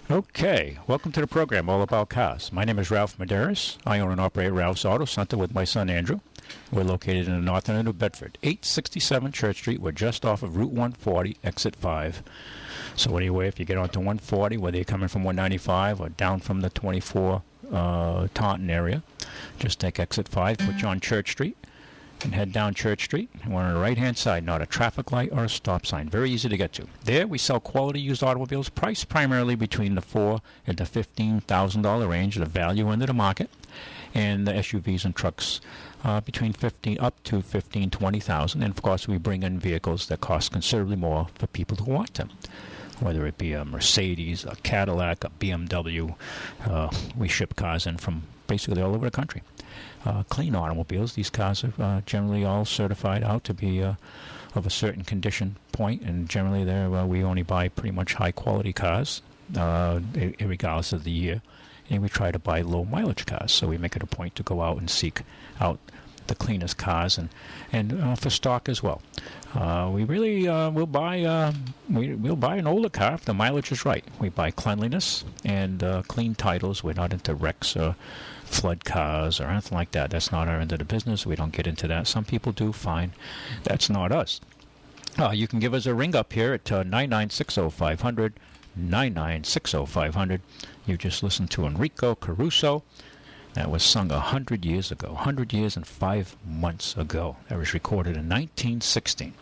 Okay, welcome to the program All About Cars. My name is Ralph Medeiros. I own and operate Ralph's Auto Center with my son Andrew. We're located in the north end of New Bedford, 867 Church Street. We're just off of Route 140, exit 5. So anyway, if you get onto 140, whether you're coming from 195 or down from the 24 Taunton area, just take exit 5, put you on Church Street, and head down Church Street. And we're on the right-hand side, not a traffic light or a stop sign. Very easy to get to. There, we sell quality used automobiles, priced primarily between the $4,000 and the $15,000 range, the value end of the market, and the SUVs and trucks between up to $15,000, $20,000. And of course, we bring in vehicles that cost considerably more for people who want them. Whether it be a Mercedes, a Cadillac, a BMW, we ship cars in from basically all over the country. Clean automobiles. These cars are generally all certified out to be of a certain condition point, and generally we only buy pretty much high-quality cars, regardless of the year, and we try to buy low-mileage cars. So we make it a point to go out and seek out the cleanest cars and for stock as well. We really we'll buy an older car if the mileage is right. We buy cleanliness and clean titles. We're not into wrecks or flood cars or anything like that. That's not our end of the business. We don't get into that. Some people do. Fine. That's not us. You can give us a ring up here at 9960500, 9960500. You just listened to Enrico Caruso. That was sung 100 years ago, 100 years and 5 months ago. That was recorded in 1916.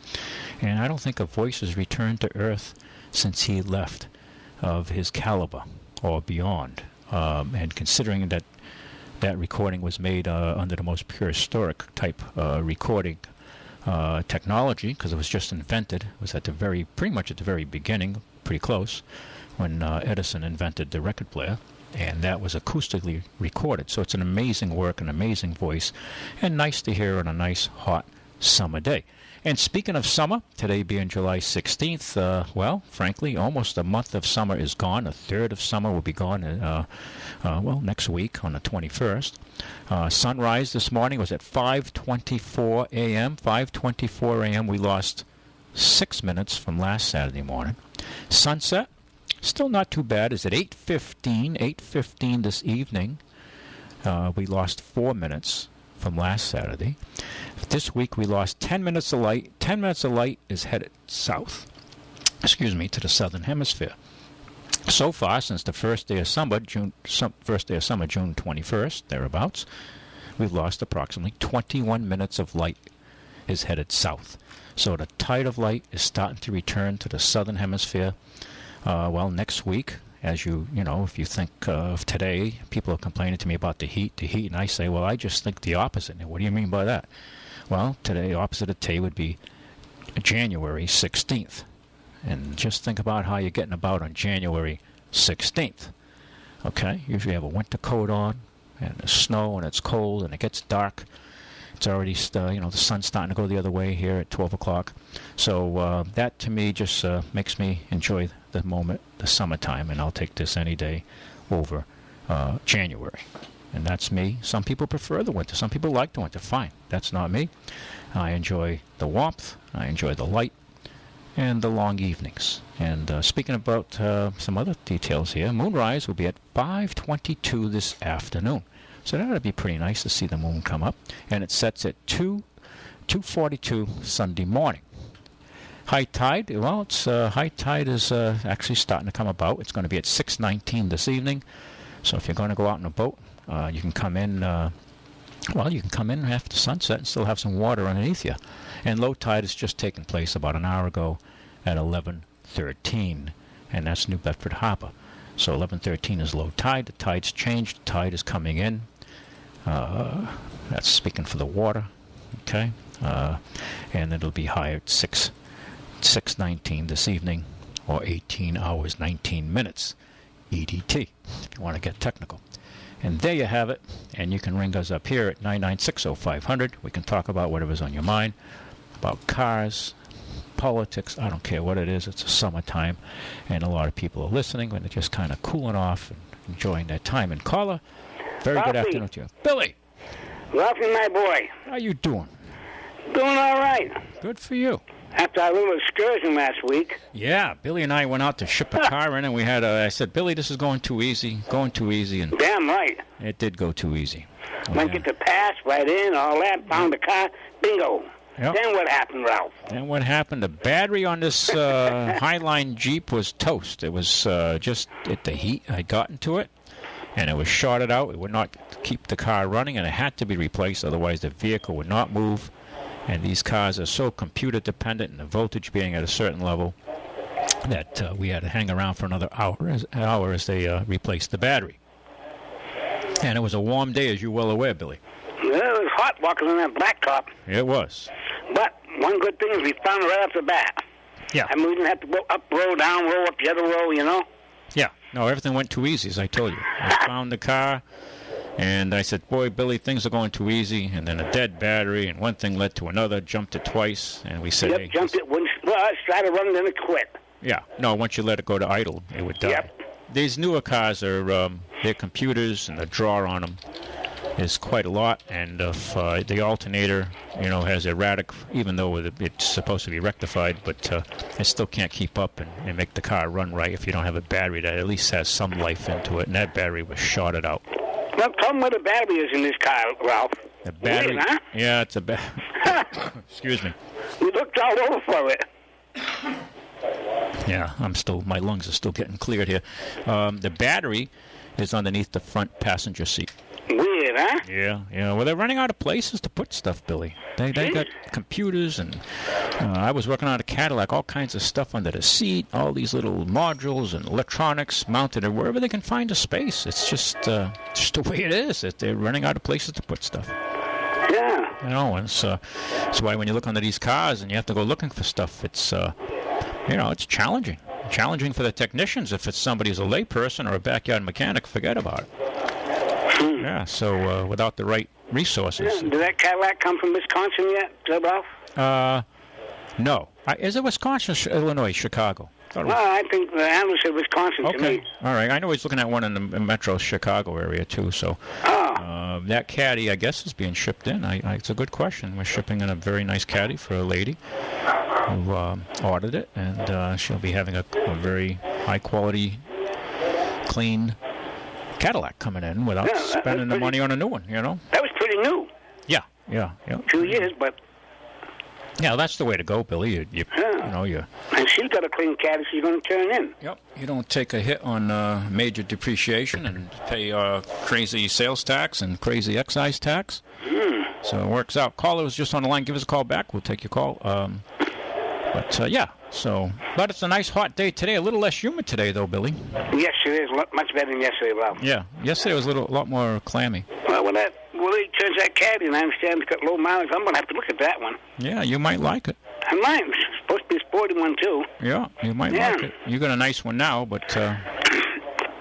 And I don't think a voice has returned to Earth since he left of his caliber or beyond. And considering that recording was made under the most pure historic type recording technology, because it was just invented, it was pretty much at the very beginning, pretty close, when Edison invented the record player. And that was acoustically recorded. So it's an amazing work, an amazing voice, and nice to hear on a nice, hot summer day. And speaking of summer, today being July 16th, well, frankly, almost a month of summer is gone. A third of summer will be gone, next week on the 21st. Sunrise this morning was at 5:24 a.m. 5:24 a.m. We lost 6 minutes from last Saturday morning. Sunset, still not too bad. It's at 8:15 this evening. We lost 4 minutes from last Saturday. This week we lost 10 minutes of light. 10 minutes of light is headed south, to the southern hemisphere. So far, since the first day of summer, June 21st, thereabouts, we've lost approximately 21 minutes of light is headed south. So the tide of light is starting to return to the southern hemisphere. Next week, as if you think of today, people are complaining to me about the heat, and I say, well, I just think the opposite. And what do you mean by that? Well, today, opposite of today would be January 16th. And just think about how you're getting about on January 16th. Okay? Usually you have a winter coat on, and there's snow, and it's cold, and it gets dark. It's already, the sun's starting to go the other way here at 12 o'clock. So that, to me, just makes me enjoy the moment, the summertime, and I'll take this any day over January. And that's me. Some people prefer the winter. Some people like the winter. Fine. That's not me. I enjoy the warmth. I enjoy the light and the long evenings. And speaking about some other details here, moonrise will be at 5:22 this afternoon. So that ought to be pretty nice to see the moon come up. And it sets at 2:42 Sunday morning. High tide, high tide is actually starting to come about. It's going to be at 6:19 this evening. So if you're going to go out in a boat, you can come in, you can come in after sunset and still have some water underneath you. And low tide has just taken place about an hour ago at 11:13, and that's New Bedford Harbor. So 11:13 is low tide. The tide's changed. The tide is coming in. That's speaking for the water, okay? And it'll be high at 6:19 this evening, or 18 hours, 19 minutes, EDT, if you want to get technical. And there you have it. And you can ring us up here at 9960500. We can talk about whatever's on your mind, about cars, politics. I don't care what it is. It's a summertime, and a lot of people are listening, and they're just kind of cooling off and enjoying their time. And caller, very good afternoon to you. Billy. Ralphie, my boy. How you doing? Doing all right. Good for you. after our little excursion last week. Yeah, Billy and I went out to ship a car in, and we had I said, Billy, this is going too easy, and Damn right. it did go too easy. Went get the pass right in, all that, found the car, bingo. Yep. Then what happened, Ralph? And what happened? The battery on this Highline Jeep was toast. It was just the heat had gotten to it, and it was shorted out. It would not keep the car running, and it had to be replaced. Otherwise, the vehicle would not move. And these cars are so computer dependent, and the voltage being at a certain level, that we had to hang around for another hour as they replaced the battery. And it was a warm day, as you're well aware, Billy. Well, it was hot walking on that blacktop. It was. But one good thing is we found it right off the bat. Yeah. I mean, we didn't have to go up row, down row, up the other row, you know? Yeah. No, everything went too easy, as I told you. I found the car, and I said, boy, Billy, things are going too easy. And then a dead battery, and one thing led to another, jumped it twice. And we said, Yep, hey, jumped it. Well, I tried to run, then it quit. Yeah. No, once you let it go to idle, it would die. Yep. These newer cars are, their computers and the draw on them is quite a lot. And if the alternator, has erratic, even though it's supposed to be rectified, but it still can't keep up and make the car run right if you don't have a battery that at least has some life into it. And that battery was shorted out. Well, tell them where the battery is in this car, Ralph. The battery? Weird, huh? Yeah, it's a excuse me. We looked all over for it. Yeah, my lungs are still getting cleared here. The battery is underneath the front passenger seat. Weird, huh? Yeah. Well, they're running out of places to put stuff, Billy. They got computers, and I was working on a Cadillac, all kinds of stuff under the seat, all these little modules and electronics mounted wherever they can find a space. It's just the way it is. They're running out of places to put stuff. Yeah. And that's why when you look under these cars and you have to go looking for stuff, it's it's challenging. Challenging for the technicians. If it's somebody who's a layperson or a backyard mechanic, forget about it. Yeah, so without the right resources. Yeah. Did that Cadillac come from Wisconsin yet, Ralph? No. Is it Wisconsin, Illinois, Chicago? Well, I think the handler said Wisconsin to me. All right. I know he's looking at one in the metro Chicago area, too. So that caddy, I guess, is being shipped in. It's a good question. We're shipping in a very nice caddy for a lady who ordered it, and she'll be having a very high-quality, clean Cadillac coming in without spending the money on a new one, That was pretty new. Yeah. 2 years, but... Yeah, that's the way to go, Billy. You And she's got a clean caddy she's going to turn in. Yep. You don't take a hit on major depreciation and pay crazy sales tax and crazy excise tax. So it works out. Caller was just on the line. Give us a call back. We'll take your call. But it's a nice hot day today. A little less humid today, though, Billy. Yes, it is. Much better than yesterday, Ralph. Yeah. Yesterday was a lot more clammy. Well, when he turns that caddy, and I understand it's got low mileage, I'm going to have to look at that one. Yeah, you might like it. I might. It's supposed to be a sporty one, too. Yeah, you might like it. You got a nice one now, but...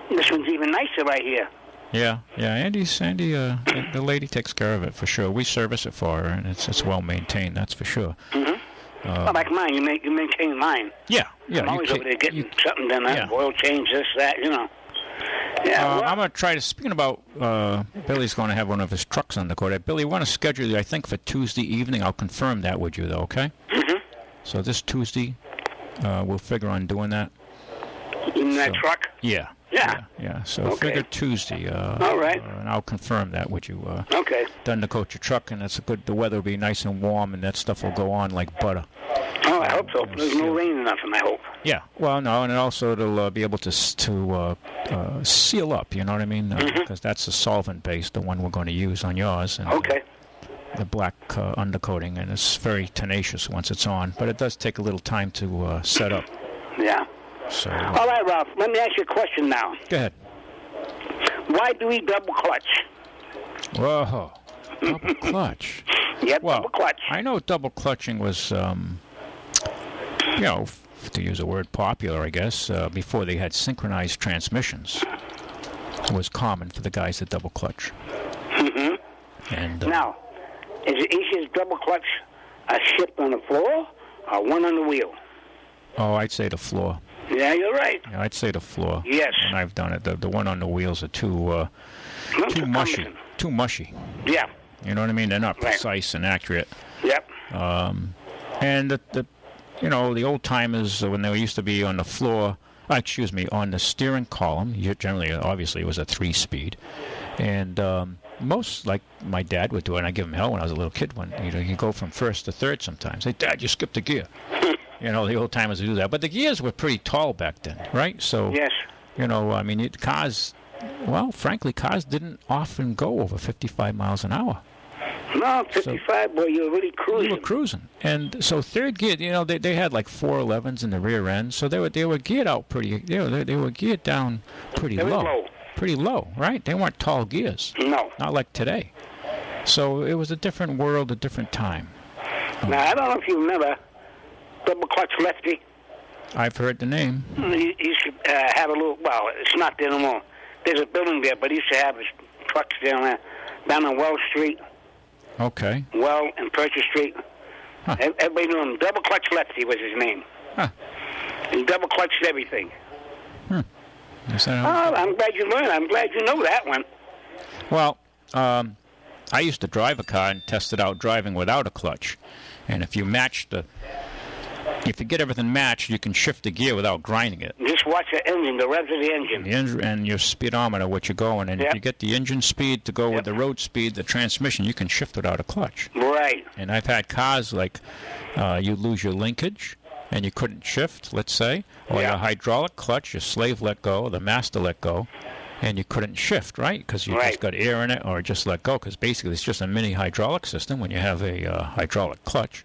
This one's even nicer right here. Yeah. Andy, the lady takes care of it for sure. We service it for her, and it's well maintained. That's for sure. Mm-hmm. Like mine, you maintain mine. Yeah. I'm always over there getting something done. Oil change, this, that, Yeah. I'm going to try to. Speaking about, Billy's going to have one of his trucks on the court. Billy, we want to schedule you, I think, for Tuesday evening. I'll confirm that with you, though. Okay. Mm-hmm. So this Tuesday, we'll figure on doing that. In that truck. Yeah. So figure Tuesday. All right. And I'll confirm that with you. Okay. Done to coat your truck, and the weather will be nice and warm, and that stuff will go on like butter. Oh, I hope so. There's no rain or nothing, I hope. Yeah. Well, no, and also it'll be able to seal up, you know what I mean? Because that's the solvent-based, the one we're going to use on yours. And, okay. The black undercoating, and it's very tenacious once it's on, but it does take a little time to set up. Yeah. So, all right, Ralph, let me ask you a question now. Go ahead. Why do we double clutch? Whoa. Double clutch. Yeah, double clutch. I know double clutching was, to use a word, popular, I guess, before they had synchronized transmissions. It was common for the guys to double clutch. Mm-hmm. And now, is it easier to double clutch a shift on the floor or one on the wheel? Oh, I'd say the floor. Yeah, you're right. Yeah, I'd say the floor. Yes. And I've done it. The one on the wheels are too mushy. Too mushy. Yeah. You know what I mean? They're not precise and accurate. Yep. And the old timers when they used to be on the floor, on the steering column. Generally, obviously, it was a 3-speed, and most, like my dad would do it, and I give him hell when I was a little kid. When you go from first to third sometimes. Hey, Dad, you skipped a gear. The old timers would do that, but the gears were pretty tall back then, right? So yes, cars. Well, frankly, cars didn't often go over 55 miles an hour. No, 55, boy, you were really cruising. You were cruising. And so third gear, they had like 411s in the rear end, so they were geared out pretty, they were geared down pretty low. Pretty low, right? They weren't tall gears. No. Not like today. So it was a different world, a different time. Now, I don't know if you remember Double Clutch Lefty. I've heard the name. He used to have a little, well, it's not there no more. There's a building there, but he used to have his trucks down there, down on Wells Street. Okay. Well and Purchase Street. Huh. Everybody knew him. Double Clutch Lefty was his name. Huh. He double clutched everything. Is that how I'm glad you learned. I'm glad you know that one. Well, I used to drive a car and test it out driving without a clutch. And if you get everything matched, you can shift the gear without grinding it. Just watch the engine, the revs of the engine. And your speedometer, what you're going. And if you get the engine speed to go with the road speed, the transmission, you can shift without a clutch. Right. And I've had cars like you lose your linkage and you couldn't shift, let's say, or your hydraulic clutch, your slave let go, the master let go, and you couldn't shift, right? Because you just got air in it or just let go, because basically it's just a mini hydraulic system when you have a hydraulic clutch.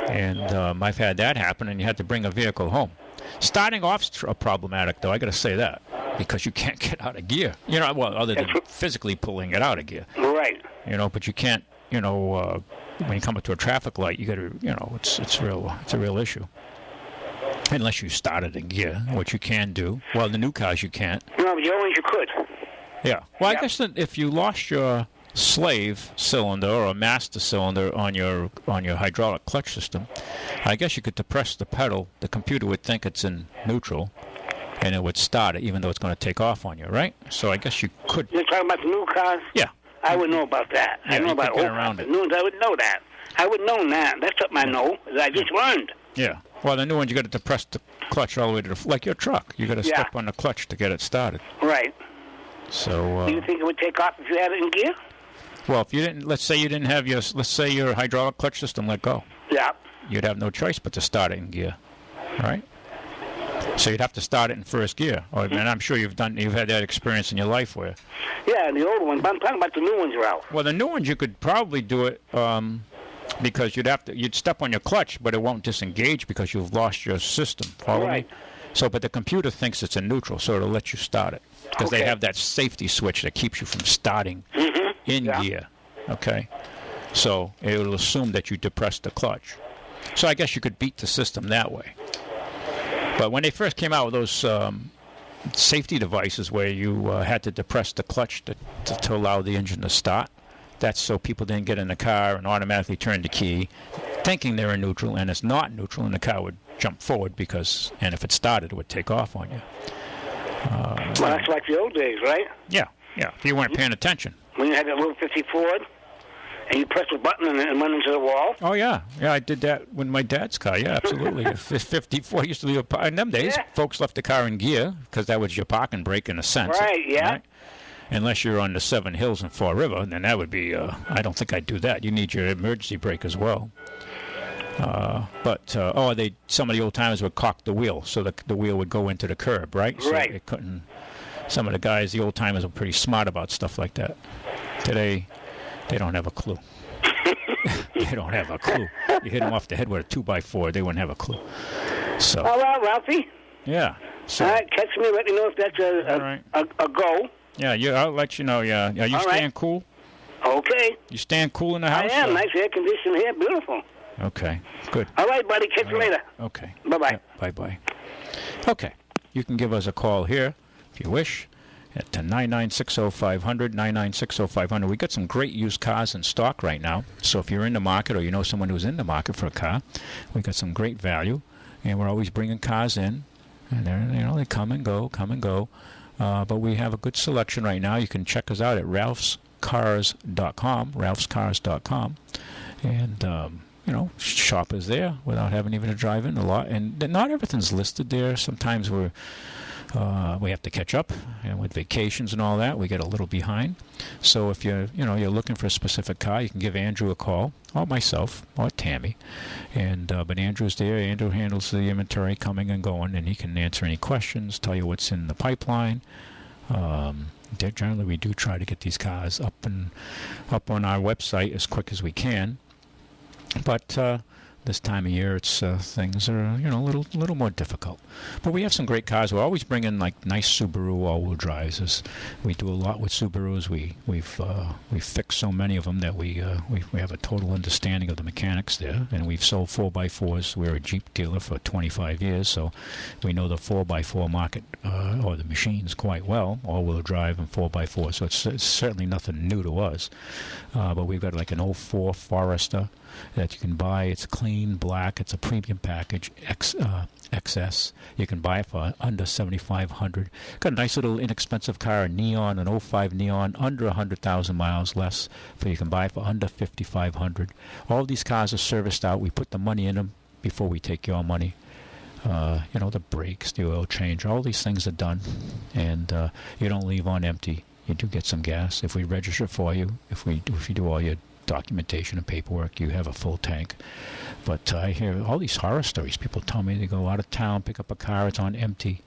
And I've had that happen, and you had to bring a vehicle home. Starting off's problematic, though, I got to say that, because you can't get out of gear. Other than physically pulling it out of gear. Right. But you can't, when you come up to a traffic light, you got to, it's a real issue. Unless you start it in gear, which you can do. Well, the new cars you can't. No, but the old ones you could. Yeah. Well, I guess that if you lost your slave cylinder or a master cylinder on your hydraulic clutch system, I guess you could depress the pedal. The computer would think it's in neutral, and it would start it, even though it's going to take off on you, right? So I guess you could. You're talking about the new cars? Yeah. I would know about that. Yeah, I know about old cars. The new ones, I would know that. I would know that. That's something I know. I just learned. Yeah. Well, the new ones, you got to depress the clutch all the way to like your truck. You got to step on the clutch to get it started. Right. So. Do you think it would take off if you had it in gear? Well, if you didn't, let's say your hydraulic clutch system let go. Yeah. You'd have no choice but to start it in gear, right? So you'd have to start it in first gear. And I'm sure you've had that experience in your life where. Yeah, the old ones. But I'm talking about the new ones, Ralph. Well, the new ones you could probably do it. Because you'd step on your clutch, but it won't disengage because you've lost your system. Follow me? So, but the computer thinks it's in neutral, so it'll let you start it because they have that safety switch that keeps you from starting in gear. Okay, so it'll assume that you depressed the clutch. So I guess you could beat the system that way. But when they first came out with those safety devices where you had to depress the clutch to allow the engine to start. That's so people didn't get in the car and automatically turn the key, thinking they're in neutral, and it's not neutral, and the car would jump forward and if it started, it would take off on you. Well, that's like the old days, right? Yeah. If you weren't paying attention. When you had that little 50 Ford, and you pressed a button and it went into the wall. Oh yeah, I did that with my dad's car. Yeah, absolutely. 54 used to leave in them days. Folks left the car in gear because that was your parking brake in a sense. Right. Yeah. Right? Unless you're on the Seven Hills in Fall River, then that would be, I don't think I'd do that. You need your emergency brake as well. Some of the old timers would cock the wheel so the wheel would go into the curb, right? So it couldn't. Some of the guys, the old timers, were pretty smart about stuff like that. Today, they don't have a clue. They don't have a clue. You hit them off the head with a 2x4, they wouldn't have a clue. So. All right, Ralphie. Yeah. So, all right, catch me. Let me know if that's a go. Yeah, I'll let you know. Yeah. Are you staying cool? Okay. You staying cool in the house? I am. Nice air conditioning here. Beautiful. Okay. Good. All right, buddy. Catch you later. Okay. Bye-bye. Yep, bye-bye. Okay. You can give us a call here if you wish at 9960500, 9960500. We got some great used cars in stock right now. So if you're in the market or you know someone who's in the market for a car, we got some great value. And we're always bringing cars in. And they come and go. But we have a good selection right now. You can check us out at ralphscars.com, ralphscars.com. And shoppers there without having even to drive in a lot. And not everything's listed there. Sometimes we have to catch up, and with vacations and all that, we get a little behind. So if you're looking for a specific car, you can give Andrew a call, or myself, or Tammy. And but Andrew's there. Andrew handles the inventory coming and going, and he can answer any questions, tell you what's in the pipeline. Generally, we do try to get these cars up on our website as quick as we can. But this time of year, it's things are a little more difficult. But we have some great cars. We're always bringing like nice Subaru all-wheel drives. We do a lot with Subarus. We've fixed so many of them that we have a total understanding of the mechanics there. And we've sold 4x4s. We're a Jeep dealer for 25 years, so we know the 4x4 market or the machines quite well, all-wheel drive and 4x4. So it's certainly nothing new to us. But we've got like an 04 Forester that you can buy. It's clean black. It's a premium package, XS. You can buy it for under $7,500. Got a nice little inexpensive car, a Neon, an 05 Neon, under 100,000 miles less. So you can buy it for under $5,500. All these cars are serviced out. We put the money in them before we take your money. The brakes, the oil change, all these things are done, and you don't leave on empty. You do get some gas if we register for you. If you do all your documentation and paperwork, you have a full tank. But I hear all these horror stories. People tell me they go out of town, pick up a car, it's on empty,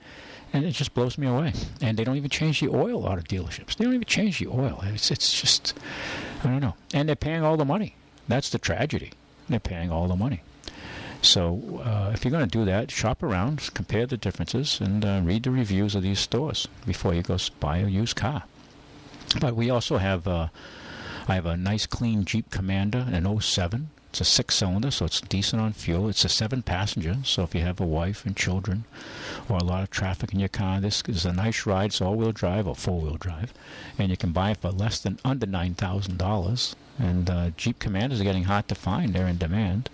and it just blows me away. And they don't even change the oil out of dealerships. They don't even change the oil. It's just, I don't know. And they're paying all the money. That's the tragedy. They're paying all the money. So if you're going to do that, shop around, compare the differences, and read the reviews of these stores before you go buy a used car. But we also have I have a nice clean Jeep Commander, an 07. It's a 6-cylinder, so it's decent on fuel. It's a 7-passenger, so if you have a wife and children or a lot of traffic in your car, this is a nice ride. It's all-wheel drive or four-wheel drive, and you can buy it for under $9,000. And Jeep Commanders are getting hard to find. They're in demand.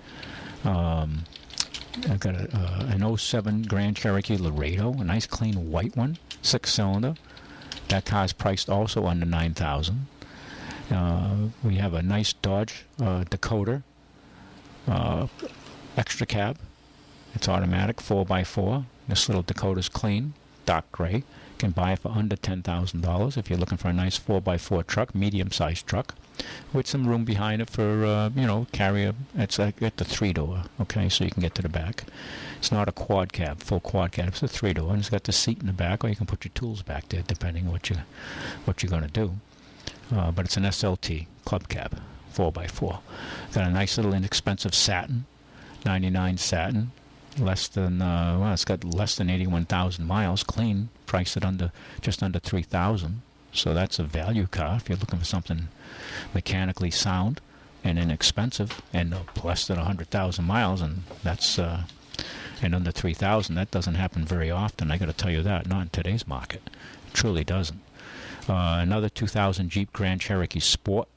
I've got an 07 Grand Cherokee Laredo, a nice clean white one, 6-cylinder. That car is priced also under $9,000. We have a nice Dodge Dakota extra cab. It's automatic, 4x4. This little Dakota's clean, dark gray. You can buy it for under $10,000 if you're looking for a nice 4x4 truck, medium-sized truck, with some room behind it for, carry it's like at the 3-door, okay, so you can get to the back. It's not a quad cab, full quad cab. It's a 3-door, and it's got the seat in the back, or you can put your tools back there, depending on what you're going to do. But it's an SLT club cab, 4x4. Got a nice little inexpensive satin, 99 satin, it's got less than 81,000 miles, clean, priced at just under $3,000. So that's a value car if you're looking for something mechanically sound and inexpensive, and less than 100,000 miles, and that's and under 3,000. That doesn't happen very often. I got to tell you that, not in today's market. It truly doesn't. Another 2000 Jeep Grand Cherokee Sport.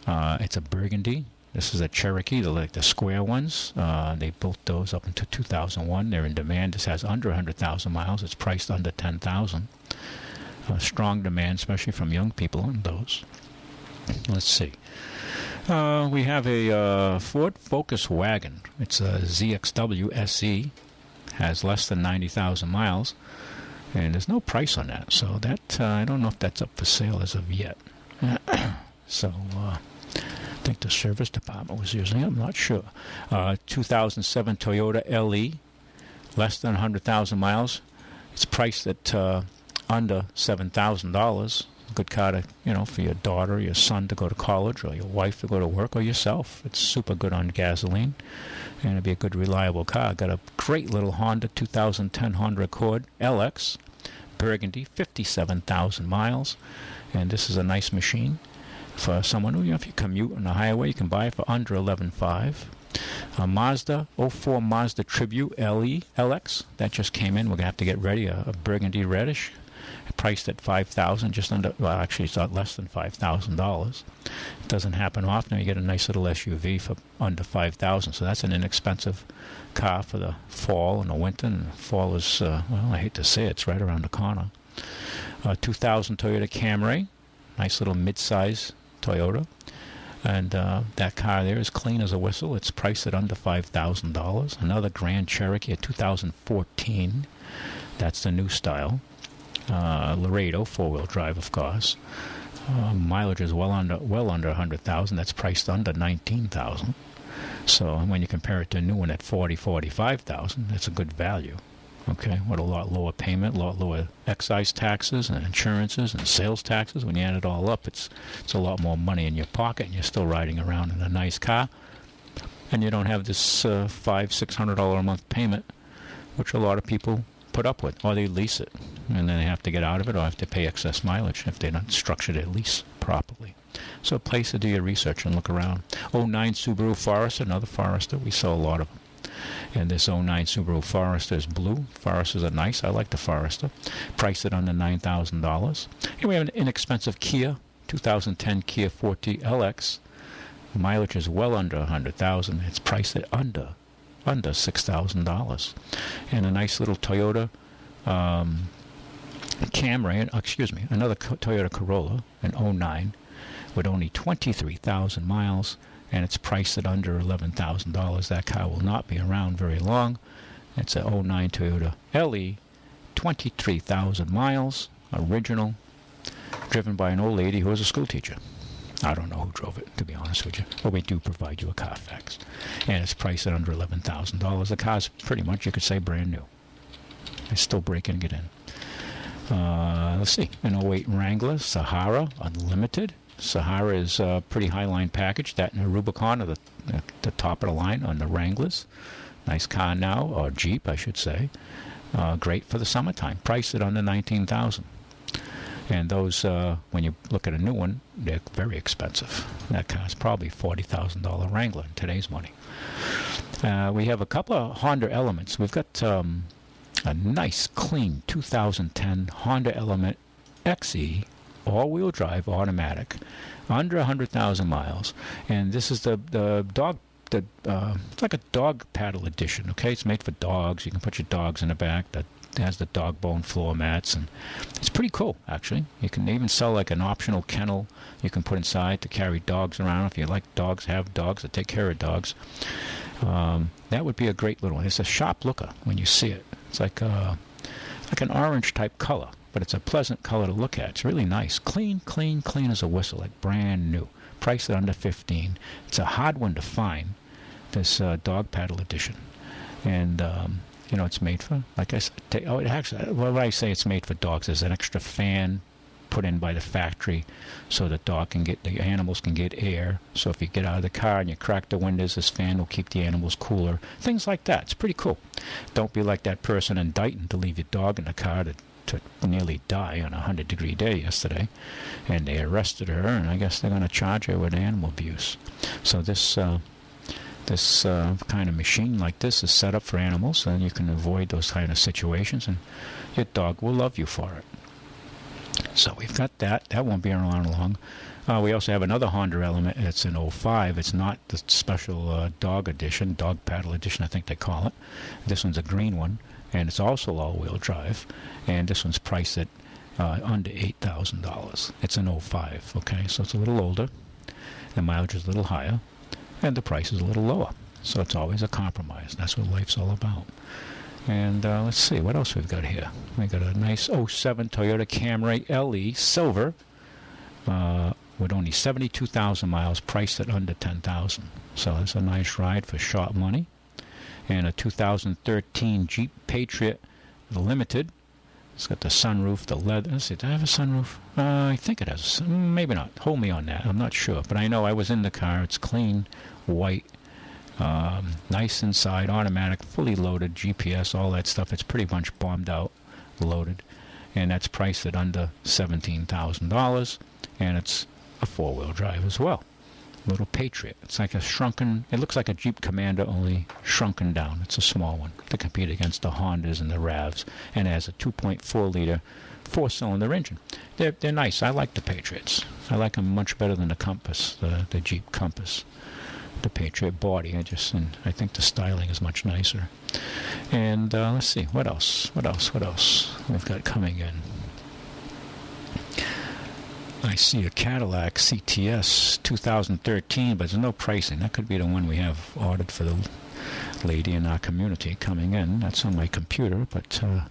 It's a burgundy. This is a Cherokee, the square ones. They built those up until 2001. They're in demand. This has under 100,000 miles. It's priced under 10,000. Strong demand, especially from young people on those. Let's see. We have a Ford Focus wagon. It's a ZXW SE. Has less than 90,000 miles. And there's no price on that. So that I don't know if that's up for sale as of yet. So I think the service department was using it. I'm not sure. 2007 Toyota LE. Less than 100,000 miles. It's priced at under $7,000. Good car to, for your daughter, your son to go to college, or your wife to go to work, or yourself. It's super good on gasoline, and it'd be a good, reliable car. Got a great little Honda 2010 Honda Accord LX, burgundy, 57,000 miles, and this is a nice machine for someone who, if you commute on the highway, you can buy it for under $11,500. A Mazda 04 Mazda Tribute LX that just came in. We're gonna have to get ready. A burgundy reddish, priced at $5,000, just under. Well, actually, it's not less than $5,000. It doesn't happen often. You get a nice little SUV for under $5,000. So that's an inexpensive car for the fall and the winter. And the fall is, I hate to say it, it's right around the corner. 2000 Toyota Camry, nice little mid-size Toyota. And that car there is clean as a whistle. It's priced at under $5,000. Another Grand Cherokee, a 2014. That's the new style. Laredo, four-wheel drive, of course. Mileage is well under 100,000. That's priced under 19,000. So when you compare it to a new one at 45,000, that's a good value. Okay, with a lot lower payment, a lot lower excise taxes and insurances and sales taxes. When you add it all up, it's a lot more money in your pocket, and you're still riding around in a nice car, and you don't have this $500-600 a month payment, which a lot of people put up with, or they lease it, and then they have to get out of it or have to pay excess mileage if they don't structure their lease properly. So a place to do your research and look around. 09 Subaru Forester, another Forester. We sell a lot of them. And this 09 Subaru Forester is blue. Foresters are nice. I like the Forester. Priced at under $9,000. Here we have an inexpensive Kia, 2010 Kia Forte LX. Mileage is well under 100,000. It's priced at under $6,000. And a nice little Toyota Camry, another Toyota Corolla, an 09, with only 23,000 miles, and it's priced at under $11,000. That car will not be around very long. It's a 09 Toyota LE, 23,000 miles, original, driven by an old lady who was a school teacher. I don't know who drove it, to be honest with you. But we do provide you a Carfax. And it's priced at under $11,000. The car's pretty much, you could say, brand new. It's still breaking it in. Let's see. An 08 Wrangler Sahara Unlimited. Sahara is a pretty high-line package. That and a Rubicon are the top of the line on the Wranglers. Nice car now, or Jeep, I should say. Great for the summertime. Priced at under $19,000. And those, when you look at a new one, they're very expensive. That car's probably $40,000 Wrangler in today's money. We have a couple of Honda Elements. We've got a nice, clean 2010 Honda Element XE, all-wheel drive, automatic, under 100,000 miles. And this is the dog. It's like a dog paddle edition. Okay, it's made for dogs. You can put your dogs in the back. That has the dog bone floor mats, and it's pretty cool, actually. You can even sell like an optional kennel you can put inside to carry dogs around if you like dogs, have dogs, or take care of dogs. That would be a great little one. It's a sharp looker when you see it. It's like an orange type color, but it's a pleasant color to look at. It's really nice. Clean as a whistle, like brand new. Priced at under $15,000. It's a hard one to find, this dog paddle edition. And it's made for, like I said, when I say it's made for dogs, there's an extra fan put in by the factory so the animals can get air. So if you get out of the car and you crack the windows, this fan will keep the animals cooler. Things like that. It's pretty cool. Don't be like that person in Dighton to leave your dog in the car to nearly die on a 100-degree day yesterday. And they arrested her, and I guess they're going to charge her with animal abuse. So this kind of machine like this is set up for animals, and you can avoid those kind of situations, and your dog will love you for it. So we've got that. That won't be around long. We also have another Honda Element. It's an 05. It's not the special dog edition, dog paddle edition, I think they call it. This one's a green one, and it's also all-wheel drive, and this one's priced at under $8,000. It's an 05, okay? So it's a little older. The mileage is a little higher. And the price is a little lower. So it's always a compromise. That's what life's all about. And let's see, what else we've got here? We've got a nice 07 Toyota Camry LE Silver with only 72,000 miles, priced at under $10,000. So it's a nice ride for sharp money. And a 2013 Jeep Patriot Limited. It's got the sunroof, the leather. Let's see, do I have a sunroof? I think it has. Maybe not. Hold me on that. I'm not sure. But I know I was in the car. It's clean, white, nice inside, automatic, fully loaded, GPS, all that stuff. It's pretty much bombed out, loaded. And that's priced at under $17,000. And it's a four-wheel drive as well. Little Patriot. It's like it looks like a Jeep Commander, only shrunken down. It's a small one to compete against the Hondas and the RAVs, and it has a 2.4-liter four-cylinder engine. They're nice. I like the Patriots. I like them much better than the Compass, the Jeep Compass. The Patriot body. I think the styling is much nicer. And let's see, what else we've got coming in. I see a Cadillac CTS 2013, but there's no pricing. That could be the one we have ordered for the lady in our community coming in. That's on my computer, but we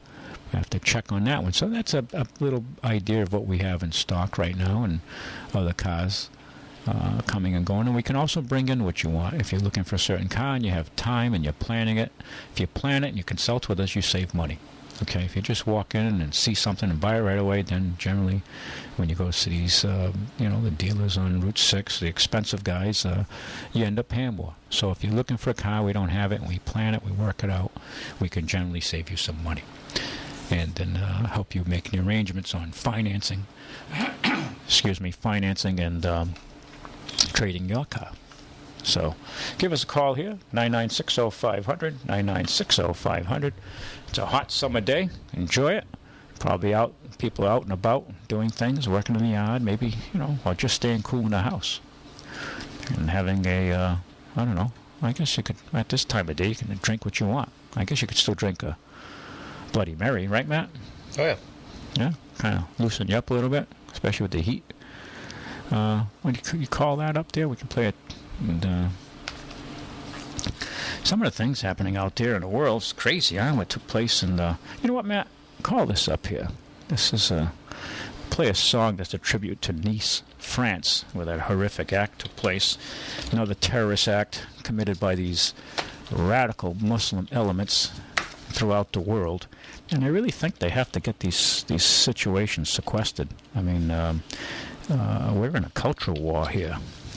have to check on that one. So that's a little idea of what we have in stock right now and other cars coming and going. And we can also bring in what you want. If you're looking for a certain car and you have time and you're planning it, if you plan it and you consult with us, you save money. Okay, if you just walk in and see something and buy it right away, then generally when you go to these, the dealers on Route 6, the expensive guys, you end up paying more. So if you're looking for a car, we don't have it, and we plan it, we work it out, we can generally save you some money. And then help you make the arrangements on financing, financing and trading your car. So give us a call here, 9960500, 9960500. It's a hot summer day. Enjoy it. Probably people out and about doing things, working in the yard, maybe, or just staying cool in the house. And having I don't know, I guess you could, at this time of day, you can drink what you want. I guess you could still drink a Bloody Mary, right, Matt? Oh, yeah. Yeah, kind of loosen you up a little bit, especially with the heat. When you call that up there, we can play it. And some of the things happening out there in the world is crazy, huh? What took place, and you know what, Matt? Call this up here. This is play a song that's a tribute to Nice, France, where that horrific act took place. Another terrorist act committed by these radical Muslim elements throughout the world, and I really think they have to get these situations sequestered. I mean, we're in a cultural war here.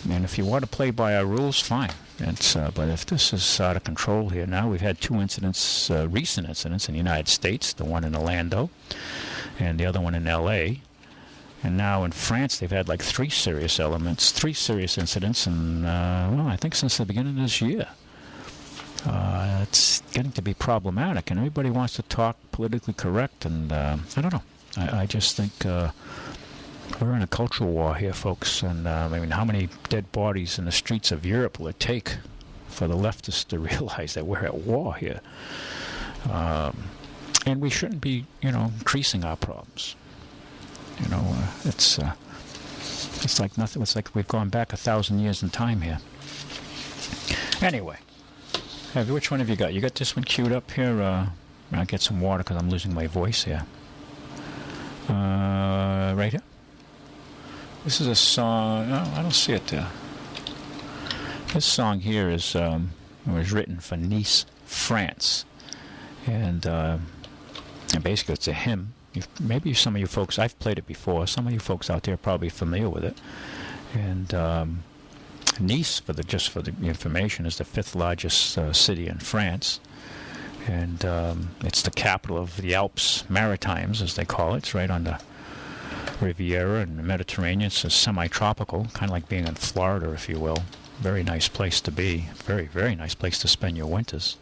And if you want to play by our rules, fine. But if this is out of control here now, we've had two incidents, recent incidents in the United States, the one in Orlando and the other one in L.A. And now in France, they've had like three serious incidents, and I think since the beginning of this year. It's getting to be problematic, and everybody wants to talk politically correct, and I don't know. I just think we're in a cultural war here, folks, and how many dead bodies in the streets of Europe will it take for the leftists to realize that we're at war here? And we shouldn't be, increasing our problems. It's like nothing. It's like we've gone back 1,000 years in time here. Anyway, which one have you got? You got this one queued up here? I'll get some water because I'm losing my voice here. Right here? This is a song. No, I don't see it there. This song here was written for Nice, France, and basically it's a hymn. Maybe some of you folks, I've played it before. Some of you folks out there are probably familiar with it. And Nice, just for the information, is the 5th largest city in France, and it's the capital of the Alps Maritimes, as they call it. It's right on the Riviera and the Mediterranean. It's a semi-tropical, kind of like being in Florida, if you will. Very nice place to be. Very, very nice place to spend your winters.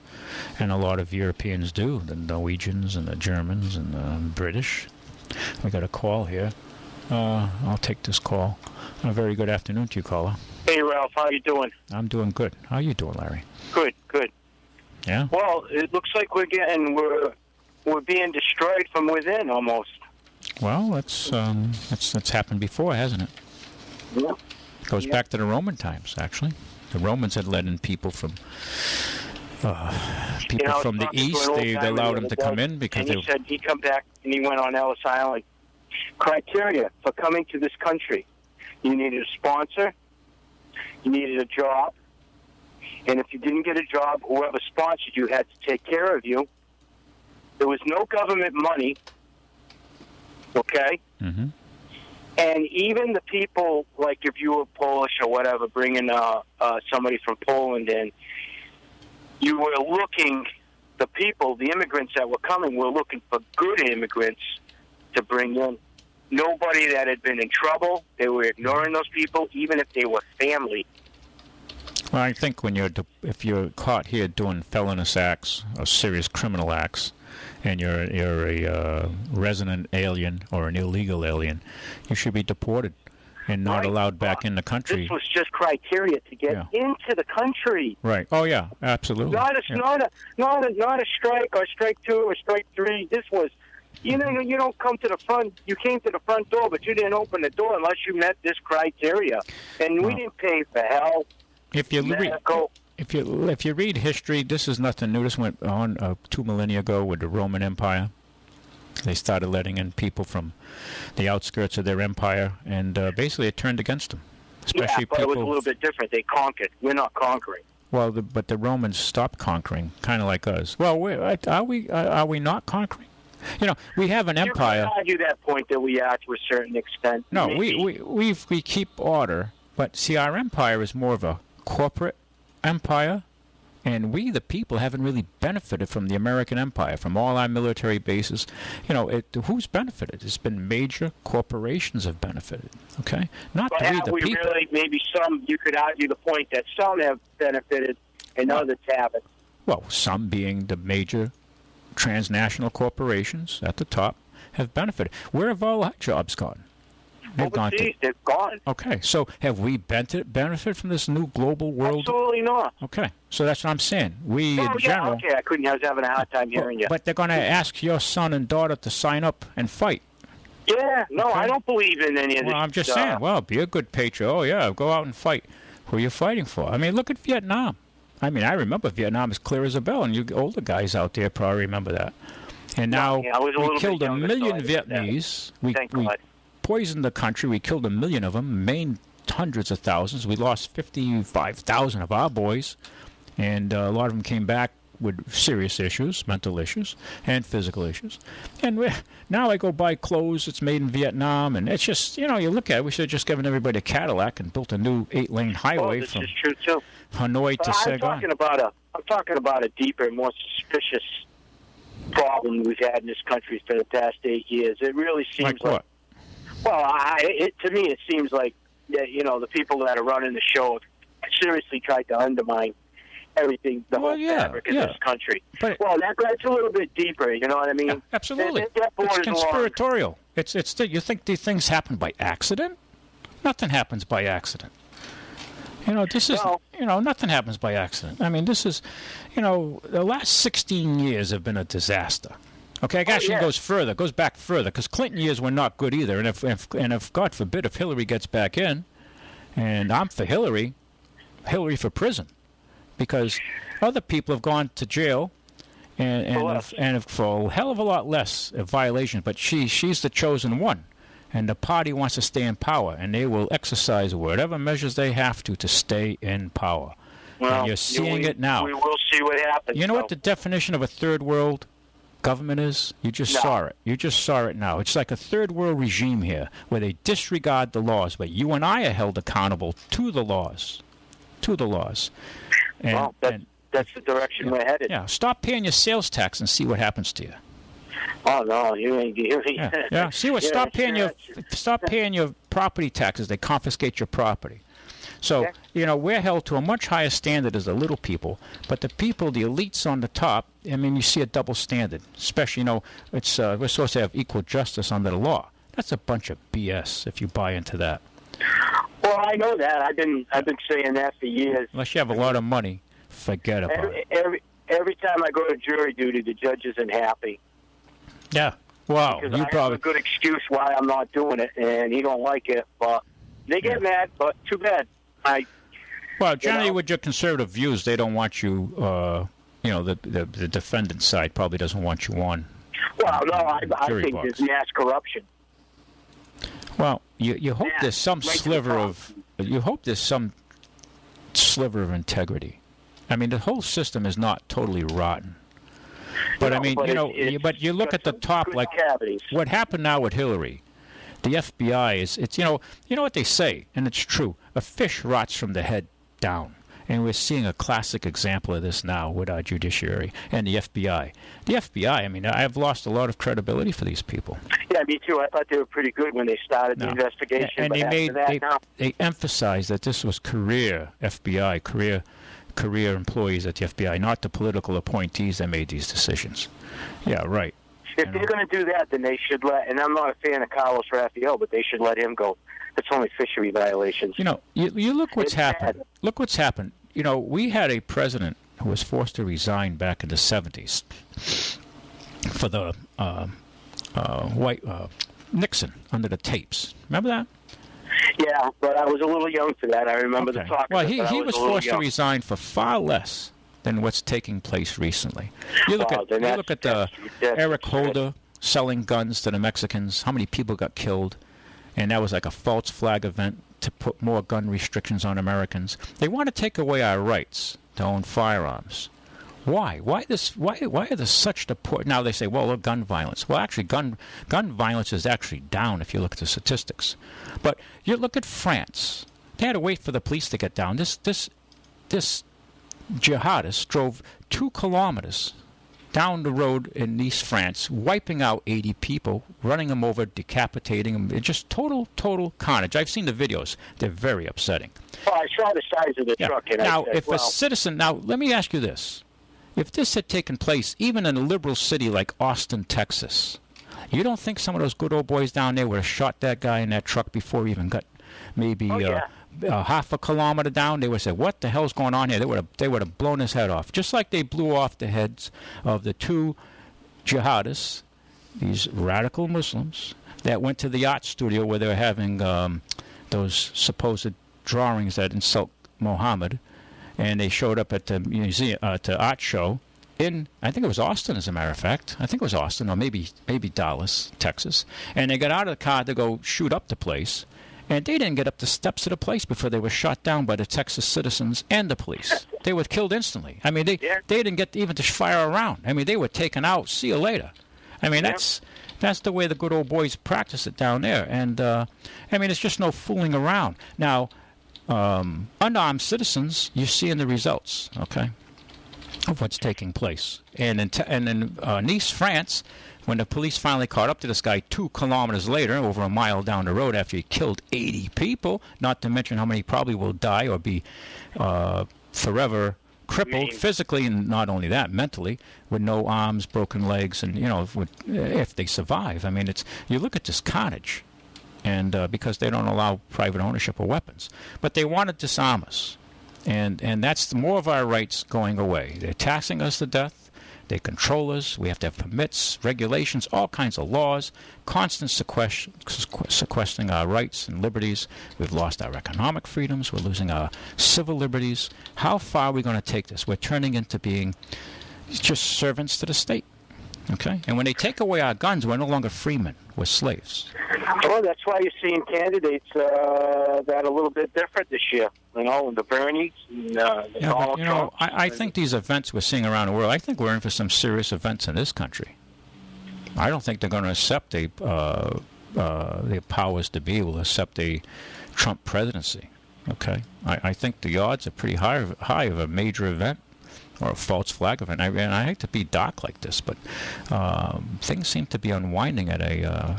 And a lot of Europeans do, the Norwegians and the Germans and the British. We got a call here. I'll take this call. A very good afternoon to you, caller. Hey, Ralph, how you doing? I'm doing good. How you doing, Larry? Good. Yeah? Well, it looks like we're being destroyed from within, almost. Well, that's happened before, hasn't it? Yeah. It goes back to the Roman times, actually. The Romans had let in people from from the east. They allowed them to come in because he said he'd come back and he went on Ellis Island. Criteria for coming to this country: you needed a sponsor, you needed a job, and if you didn't get a job, whoever sponsored you had to take care of you. There was no government money. Okay. Mm-hmm. And even the people, like if you were Polish or whatever, bringing somebody from Poland in, you were looking, the immigrants that were coming were looking for good immigrants to bring in. Nobody that had been in trouble. They were ignoring those people, even if they were family. Well, I think if you're caught here doing felonious acts or serious criminal acts, and you're a resident alien or an illegal alien, you should be deported and not allowed back in the country. This was just criteria to get into the country. Right. Oh yeah, absolutely. Not a strike or strike 2 or strike 3. This was You know, you don't come to the front. You came to the front door, but you didn't open the door unless you met this criteria. And we didn't pay for health, medical. If you read history, this is nothing new. This went on 2 millennia ago with the Roman Empire. They started letting in people from the outskirts of their empire, and basically it turned against them. Especially but it was a little bit different. They conquered. We're not conquering. Well, but the Romans stopped conquering, kind of like us. Well, are we not conquering? You know, we have an empire. You can argue that point that we are to a certain extent. No, we keep order, but see, our empire is more of a corporate empire, and we, the people, haven't really benefited from the American empire, from all our military bases. You know, who's benefited? It's been major corporations have benefited. Okay, not but we, the we people. Really, maybe some. You could argue the point that some have benefited and others haven't. Well, some being the major transnational corporations at the top have benefited. Where have all our jobs gone? Overseas, they've gone. Okay, so have we benefited from this new global world? Absolutely not. Okay, so that's what I'm saying. We, in general... Okay, I was having a hard time hearing you. But they're going to ask your son and daughter to sign up and fight. Yeah, no, okay. I don't believe in any of this. Well, I'm just saying, well, be a good patriot. Oh, yeah, go out and fight. Who are you fighting for? I mean, look at Vietnam. I mean, I remember Vietnam as clear as a bell, and you older guys out there probably remember that. And now we killed a million Vietnamese. We poisoned the country. We killed 1 million of them, maimed hundreds of thousands. We lost 55,000 of our boys, and a lot of them came back with serious issues, mental issues, and physical issues. And now I go buy clothes that's made in Vietnam, and it's just, you know, you look at it, we should have just given everybody a Cadillac and built a new 8-lane highway from Hanoi to Saigon. I'm talking about a deeper, more suspicious problem we've had in this country for the past 8 years. It really seems like what? Well, to me, it seems like you know, the people that are running the show seriously tried to undermine everything, the whole fabric of this country. But that's a little bit deeper. You know what I mean? Yeah, absolutely. It's conspiratorial. It's you think these things happen by accident? Nothing happens by accident. You know, this is, nothing happens by accident. I mean, this is, the last 16 years have been a disaster. Okay, actually it goes back further, because Clinton years were not good either. And if God forbid, if Hillary gets back in, and I'm for Hillary for prison, because other people have gone to jail and for a hell of a lot less violations, but she's the chosen one. And the party wants to stay in power, and they will exercise whatever measures they have to stay in power. Well, and you're seeing it now. We will see what happens. You know what the definition of a third world government is? You just saw it. You just saw it now. It's like a third world regime here, where they disregard the laws, but you and I are held accountable to the laws. To the laws. And, that's the direction we're headed. Yeah, stop paying your sales tax and see what happens to you. Oh no, you ain't. Yeah. See what? Stop paying your property taxes. They confiscate your property. So we're held to a much higher standard as the little people, but the people, the elites on the top. I mean, you see a double standard. Especially, it's we're supposed to have equal justice under the law. That's a bunch of BS if you buy into that. Well, I know that. I've been saying that for years. Unless you have a lot of money, forget about it. Every time I go to jury duty, the judge isn't happy. Yeah. Wow. Because I have a good excuse why I'm not doing it, and he don't like it. But they get mad. But too bad. Well, generally, with your conservative views, they don't want you. The defendant's side probably doesn't want you on. Well, no, I think there's mass corruption. Well, you hope there's some sliver of integrity. I mean, the whole system is not totally rotten. But I mean, but you look at the top, like what happened now with Hillary. The FBI it's what they say, and it's true. A fish rots from the head down. And we're seeing a classic example of this now with our judiciary and the FBI. The FBI, I mean, I've lost a lot of credibility for these people. Yeah, me too. I thought they were pretty good when they started the investigation. And they emphasized that this was career FBI, career employees at the FBI, not the political appointees that made these decisions. Yeah, right. If they're going to do that, then they should let, and I'm not a fan of Carlos Rafael, but they should let him go. It's only fishery violations. You look what's happened. Look what's happened. We had a president who was forced to resign back in the 70s for the Nixon under the tapes. Remember that? Yeah, but I was a little young for that. I remember the talk. Well, he was forced to resign for far less than what's taking place recently. You look at Eric Holder selling guns to the Mexicans. How many people got killed? And that was like a false flag event to put more gun restrictions on Americans. They want to take away our rights to own firearms. Why? Why are there such now they say, well, look, gun violence. Well, actually, gun violence is actually down if you look at the statistics. But you look at France. They had to wait for the police to get down. This jihadist drove 2 kilometers down the road in Nice, France, wiping out 80 people, running them over, decapitating them. It's just total carnage. I've seen the videos. They're very upsetting. Well, I saw the size of the truck. And now, I said, a citizen... Now, let me ask you this. If this had taken place even in a liberal city like Austin, Texas, you don't think some of those good old boys down there would have shot that guy in that truck before he even got maybe half a kilometer down? They would say, what the hell's going on here? They would have blown his head off. Just like they blew off the heads of the 2 jihadists, these radical Muslims, that went to the art studio where they were having those supposed drawings that insult Muhammad. And they showed up at the museum, to art show in, I think it was Austin, as a matter of fact. I think it was Austin, or maybe Dallas, Texas. And they got out of the car to go shoot up the place. And they didn't get up the steps of the place before they were shot down by the Texas citizens and the police. They were killed instantly. I mean, they didn't get even to fire around. I mean, they were taken out. See you later. I mean, that's the way the good old boys practice it down there. And, I mean, it's just no fooling around. Now... unarmed citizens, you're seeing the results, okay, of what's taking place. And in Nice, France, when the police finally caught up to this guy 2 kilometers later, over a mile down the road after he killed 80 people, not to mention how many probably will die or be forever crippled physically, and not only that, mentally, with no arms, broken legs, and, if they survive. I mean, you look at this carnage. And because they don't allow private ownership of weapons. But they want to disarm us. And that's more of our rights going away. They're taxing us to death. They control us. We have to have permits, regulations, all kinds of laws, constant sequestering our rights and liberties. We've lost our economic freedoms. We're losing our civil liberties. How far are we going to take this? We're turning into being just servants to the state. Okay? And when they take away our guns, we're no longer freemen. We're slaves. Well, that's why you're seeing candidates that are a little bit different this year. The Bernies, Donald Trump. I think these events we're seeing around the world, I think we're in for some serious events in this country. I don't think they're going to accept the powers to be will accept a Trump presidency. Okay? I think the odds are pretty high of a major event. Or a false flag event. And I hate to be dark like this, but things seem to be unwinding at a,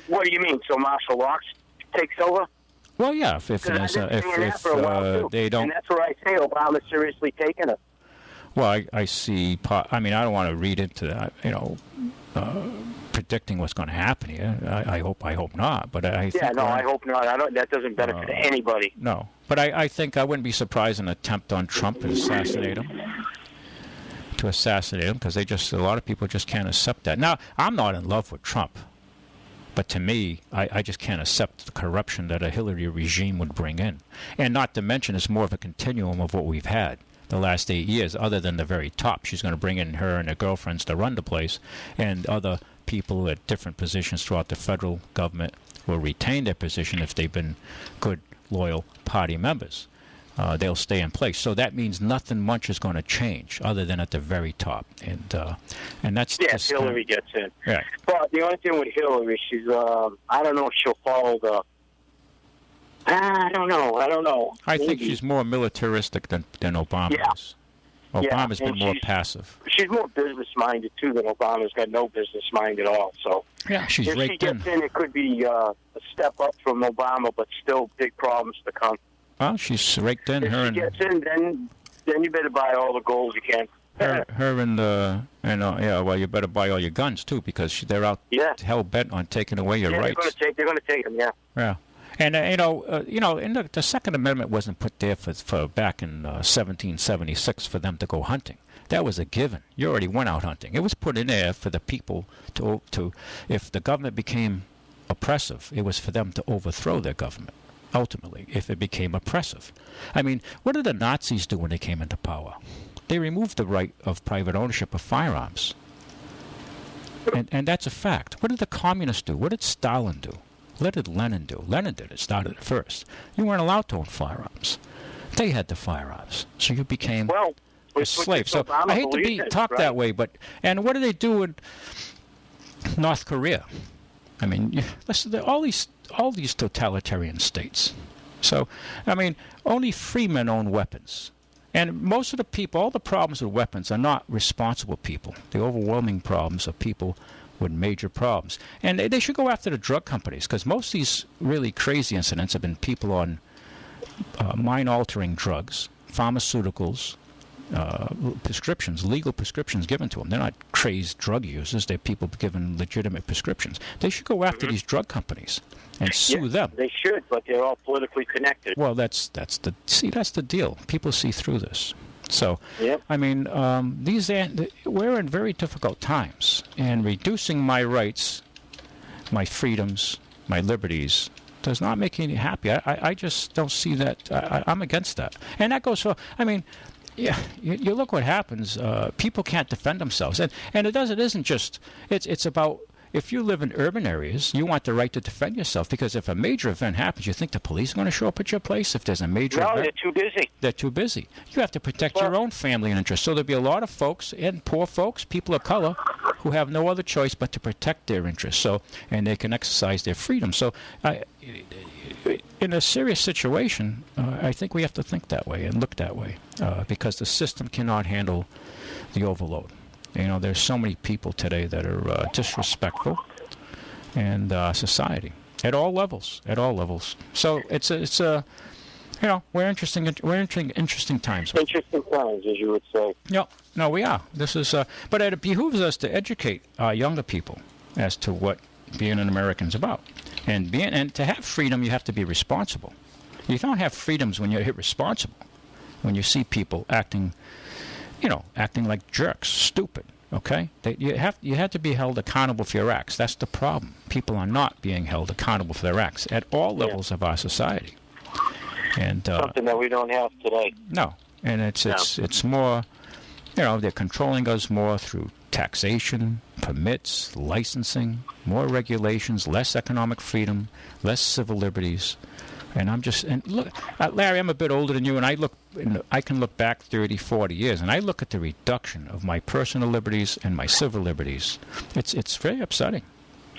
What do you mean? So martial law takes over? Well, yeah. If they don't, and that's where I say Obama's seriously taking it. Well, I see. I mean, I don't want to read into that. Predicting what's going to happen here. I hope not. But I think I hope not. That doesn't benefit anybody. No. But I think I wouldn't be surprised in an attempt on Trump to assassinate him. Because a lot of people just can't accept that. Now, I'm not in love with Trump. But to me, I just can't accept the corruption that a Hillary regime would bring in. And not to mention, it's more of a continuum of what we've had the last 8 years, other than the very top. She's going to bring in her and her girlfriends to run the place, and other people at different positions throughout the federal government will retain their position if they've been good, loyal party members. They'll stay in place. So that means nothing much is going to change other than at the very top. And that's just Hillary gets in. Yeah. But the only thing with Hillary, she's I don't know if she'll follow the. I don't know. I think she's more militaristic than Obama is. Obama's been more passive. She's more business-minded, too, than Obama's got no business mind at all. So yeah, she's if she gets in, it could be a step up from Obama, but still big problems to come. Well, she's raked in. If she gets in, then you better buy all the gold you can. Well, you better buy all your guns, too, because they're out hell-bent on taking away your rights. They're going to take them, Yeah. And the Second Amendment wasn't put there for back in 1776 for them to go hunting. That was a given. You already went out hunting. It was put in there for the people to if the government became oppressive, it was for them to overthrow their government, ultimately, if it became oppressive. I mean, what did the Nazis do when they came into power? They removed the right of private ownership of firearms. And that's a fact. What did the communists do? What did Stalin do? What did Lenin do? Lenin did it, started it first. You weren't allowed to own firearms. They had the firearms. So you became a slave. So I hate to talk that way, and what do they do in North Korea? I mean, listen, all these totalitarian states. So, I mean, only free men own weapons. And most of the people, all the problems with weapons are not responsible people. The overwhelming problems are people with major problems. And they should go after the drug companies, because most of these really crazy incidents have been people on mind-altering drugs, pharmaceuticals, prescriptions, legal prescriptions given to them. They're not crazed drug users. They're people given legitimate prescriptions. They should go after these drug companies and sue them. They should, but they're all politically connected. Well, that's the deal. People see through this. So, I mean, we're in very difficult times, and reducing my rights, my freedoms, my liberties does not make me happy. I just don't see that. I'm against that. And that goes for, I mean, yeah, you look what happens. People can't defend themselves, and it isn't just. It's about, if you live in urban areas, you want the right to defend yourself, because if a major event happens, you think the police are going to show up at your place if there's a major event? No, they're too busy. They're too busy. You have to protect your own family and interests. So there'll be a lot of folks, and poor folks, people of color, who have no other choice but to protect their interests. So, and they can exercise their freedom. So, in a serious situation, I think we have to think that way and look that way, because the system cannot handle the overload. You know, there's so many people today that are disrespectful, and society at all levels. So it's a we're in interesting times. Interesting times, as you would say. No, we are. This is, but it behooves us to educate our younger people as to what being an American is about, and to have freedom, you have to be responsible. You don't have freedoms when you're irresponsible. When you see people acting like jerks, stupid. Okay, you have to be held accountable for your acts. That's the problem. People are not being held accountable for their acts at all levels of our society. And something that we don't have today. No, and it's more. They're controlling us more through taxation, permits, licensing, more regulations, less economic freedom, less civil liberties. And look, Larry, I'm a bit older than you, and I can look back 30, 40 years, and I look at the reduction of my personal liberties and my civil liberties. It's very upsetting.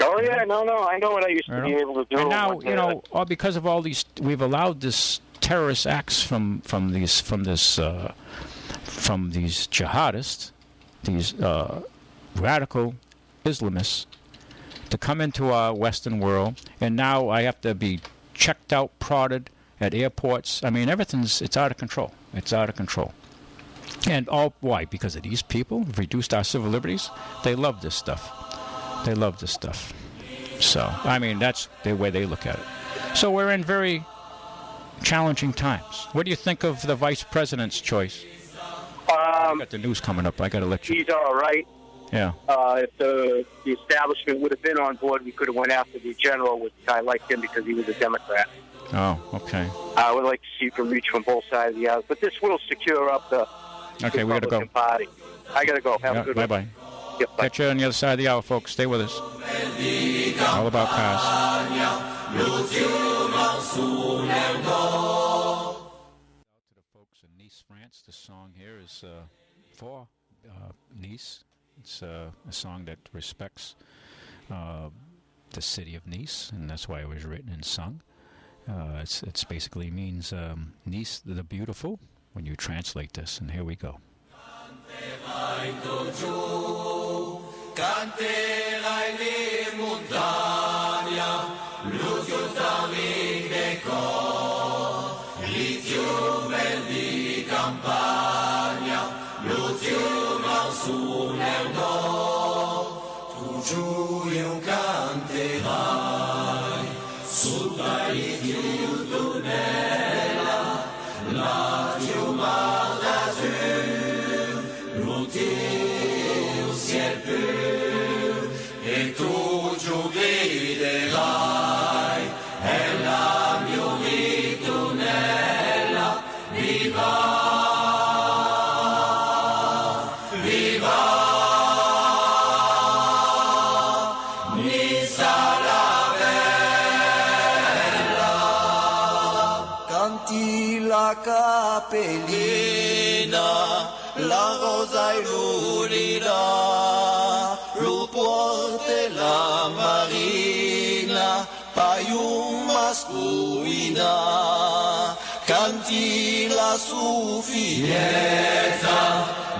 Oh yeah, no, I know what I used to be able to do. And now, all because of all these, we've allowed this terrorist acts from these jihadists, these radical Islamists, to come into our Western world, and now I have to be checked out, prodded at airports. I mean, it's out of control. It's out of control. And why? Because of these people who've reduced our civil liberties. They love this stuff. So, I mean, that's the way they look at it. So we're in very challenging times. What do you think of the vice president's choice? I got the news coming up. I got to let you. He's all right. Yeah. If the establishment would have been on board, we could have went after the general, which I liked him because he was a Democrat. Oh, okay. I would like to see you can reach from both sides of the aisle, but this will secure up the Republican Party. I got to go. Have a good one. Bye-bye. Yep, bye. Catch you on the other side of the hour, folks. Stay with us. All about cars. To the folks in Nice, France, this song here is for Nice. It's a song that respects the city of Nice, and that's why it was written and sung. It's basically means Nice the beautiful when you translate this, and here we go. capellina, la rosa ilurida, ruporte la marina, paium masculina, canti la suffietta,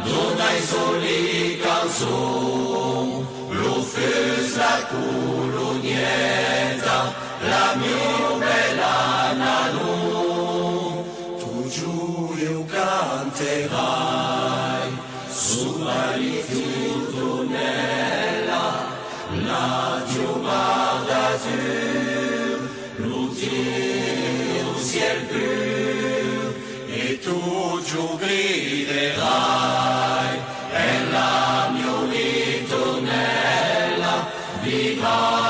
donai soli canzon, lo fes la colonietta, la mia bella nanu, tu giù io canterai, sulla rifiutonella, la giovane d'azur, l'ultimo ciel pur, et tu giù griderai, e la mia ritornella, viva!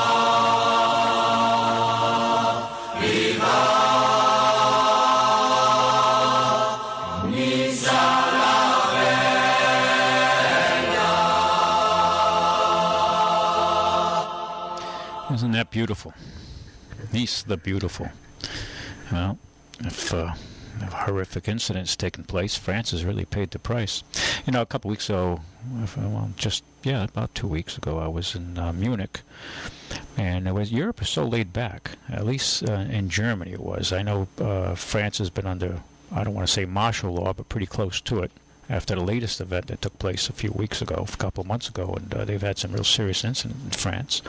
Isn't that beautiful? Nice the beautiful. Well, if horrific incidents taken place, France has really paid the price. You know, a couple weeks ago, about 2 weeks ago, I was in Munich, and Europe is so laid back. At least in Germany it was. I know France has been under, I don't want to say martial law, but pretty close to it after the latest event that took place a couple of months ago, and they've had some real serious incidents in France.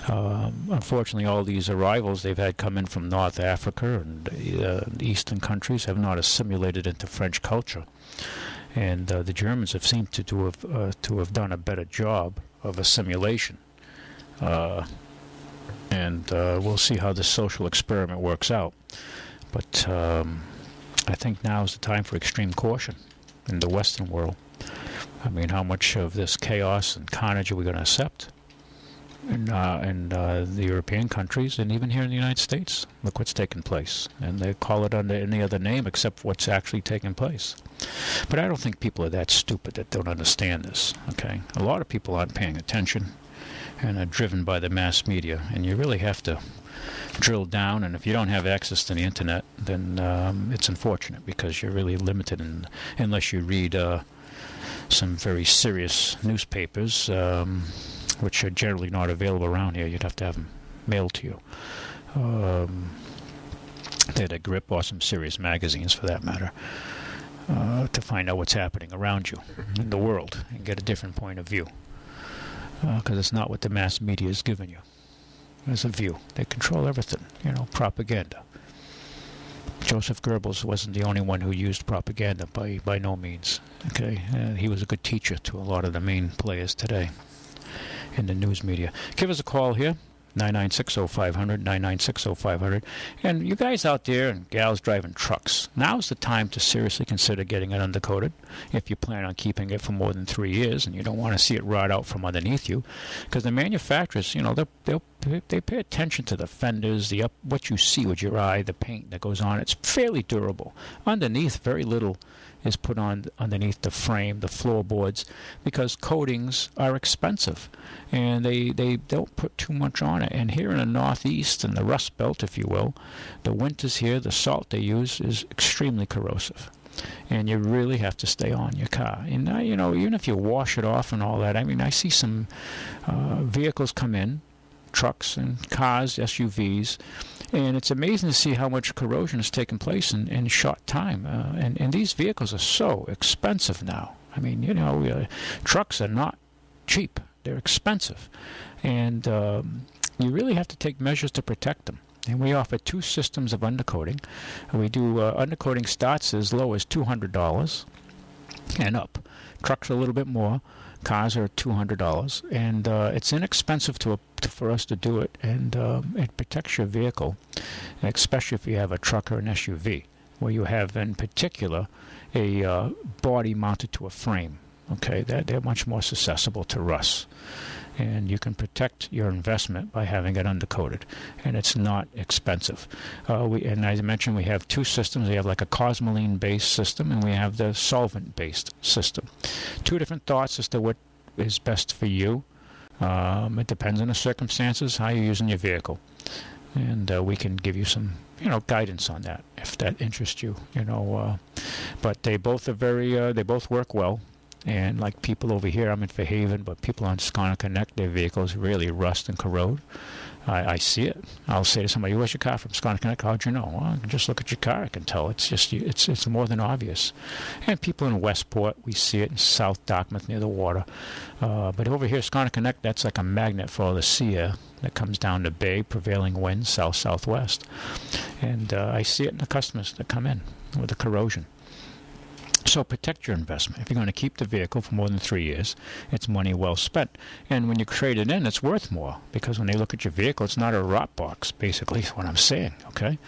Unfortunately, all these arrivals they've had come in from North Africa and the eastern countries have not assimilated into French culture, and the Germans have seemed to have done a better job of assimilation. And we'll see how this social experiment works out. But I think now is the time for extreme caution in the Western world. I mean, how much of this chaos and carnage are we going to accept? In the European countries, and even here in the United States, look what's taking place. And they call it under any other name except what's actually taking place. But I don't think people are that stupid that don't understand this, okay? A lot of people aren't paying attention and are driven by the mass media, and you really have to drill down, and if you don't have access to the internet, then it's unfortunate, because you're really limited unless you read some very serious newspapers, which are generally not available around here. You'd have to have them mailed to you. They're a grip, or some serious magazines for that matter, to find out what's happening around you in the world and get a different point of view, because it's not what the mass media is giving you as a view. They control everything, propaganda. Joseph Goebbels wasn't the only one who used propaganda, by no means. Okay, he was a good teacher to a lot of the main players today in the news media. Give us a call here, 996-0500, 996-0500. And you guys out there and gals driving trucks, now's the time to seriously consider getting it undercoated if you plan on keeping it for more than 3 years and you don't want to see it rot out from underneath you. Because the manufacturers, they pay attention to the fenders, what you see with your eye, the paint that goes on. It's fairly durable. Underneath, very little is put on underneath the frame, the floorboards, because coatings are expensive, and they don't put too much on it. And here in the Northeast, and the Rust Belt, if you will, the winters here, the salt they use is extremely corrosive, and you really have to stay on your car. And even if you wash it off and all that, I mean, I see some vehicles come in, trucks and cars, SUVs, and it's amazing to see how much corrosion has taken place in short time. And these vehicles are so expensive now. I mean, trucks are not cheap. They're expensive. And you really have to take measures to protect them. And we offer 2 systems of undercoating. We do undercoating starts as low as $200 and up. Trucks are a little bit more. Cars are $200, and it's inexpensive for us to do it, and it protects your vehicle, especially if you have a truck or an SUV, where you have, in particular, a body mounted to a frame. Okay, they're much more susceptible to rust, and you can protect your investment by having it undercoated, and it's not expensive. And as I mentioned, we have 2 systems. We have like a Cosmoline-based system, and we have the solvent-based system. 2 different thoughts as to what is best for you. It depends on the circumstances, how you're using your vehicle. and we can give you some, guidance on that if that interests you. But they both are they both work well. And like people over here, I'm in Fairhaven, but people on Sconner Connect, their vehicles really rust and corrode. I see it. I'll say to somebody, "Where's your car from?" Sconner Connect. How'd you know? Well, I can just look at your car. I can tell. It's more than obvious. And people in Westport, we see it in South Dartmouth near the water. But over here, Sconner Connect, that's like a magnet for all the sea air that comes down the bay, prevailing winds, south-southwest. And I see it in the customers that come in with the corrosion. So protect your investment. If you're going to keep the vehicle for more than 3 years, it's money well spent. And when you trade it in, it's worth more, because when they look at your vehicle, it's not a rot box, basically, is what I'm saying, okay?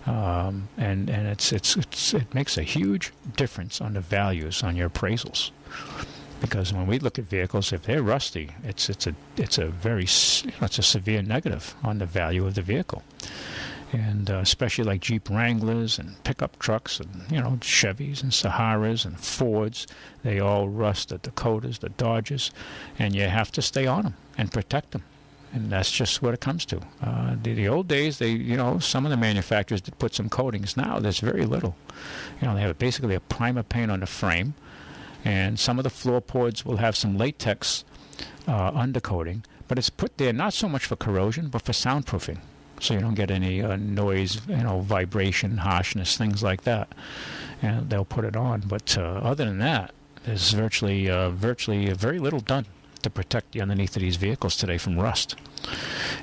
And it makes a huge difference on the values on your appraisals. Because when we look at vehicles, if they're rusty, it's a severe negative on the value of the vehicle. And especially like Jeep Wranglers and pickup trucks and, Chevys and Saharas and Fords, they all rust, the Dakotas, the Dodges, and you have to stay on them and protect them. And that's just what it comes to. The old days, some of the manufacturers did put some coatings. Now there's very little. They have basically a primer paint on the frame, and some of the floorboards will have some latex undercoating, but it's put there not so much for corrosion, but for soundproofing. So you don't get any noise, vibration, harshness, things like that. And they'll put it on. But other than that, there's virtually very little done to protect the underneath of these vehicles today from rust.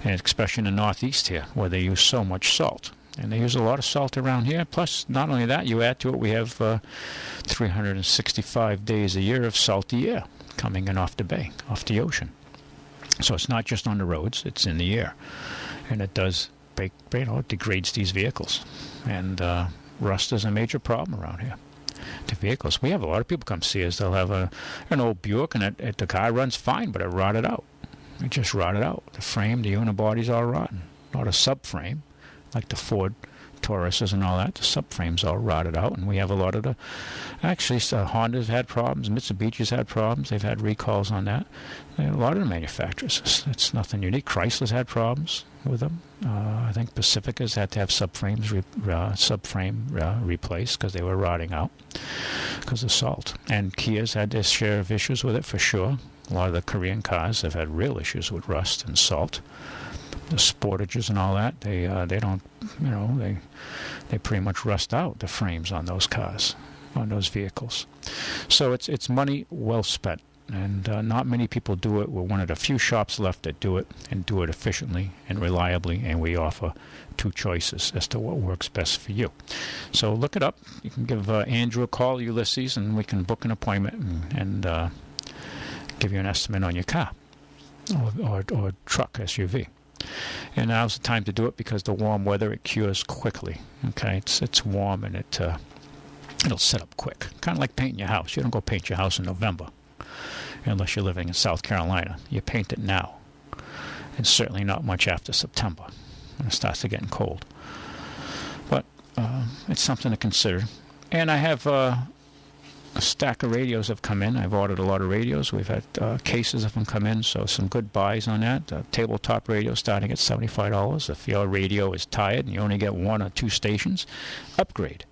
And especially in the Northeast here, where they use so much salt. And they use a lot of salt around here. Plus, not only that, you add to it, we have 365 days a year of salty air coming in off the bay, off the ocean. So it's not just on the roads, it's in the air. And it does, it degrades these vehicles. And rust is a major problem around here. The vehicles. We have a lot of people come see us. They'll have an old Buick, and the car runs fine, but it rotted out. It just rotted out. The frame, the unibody's all rotten. Not a subframe, like the Ford Tauruses and all that. The subframe's all rotted out, and we have a lot of Honda's had problems, Mitsubishi's had problems. They've had recalls on that. A lot of the manufacturers. It's nothing unique. Chrysler's had problems with them. I think Pacifica's had to have subframe replaced because they were rotting out because of salt. And Kia's had their share of issues with it for sure. A lot of the Korean cars have had real issues with rust and salt. The Sportages and all that, they don't, they pretty much rust out, the frames on those cars, on those vehicles. So it's money well spent. And not many people do it. We're one of the few shops left that do it, and do it efficiently and reliably, and we offer two choices as to what works best for you. So look it up. You can give Andrew a call, Ulysses, and we can book an appointment and give you an estimate on your car or truck, SUV. And now's the time to do it because the warm weather, it cures quickly. Okay, it's warm and it'll set up quick. Kind of like painting your house. You don't go paint your house in November unless you're living in South Carolina. You paint it now, and certainly not much after September when it starts to getting cold. But it's something to consider. And I have a stack of radios have come in. I've ordered a lot of radios. We've had cases of them come in, so some good buys on that. Tabletop radio starting at $75. If your radio is tired and you only get 1 or 2 stations, upgrade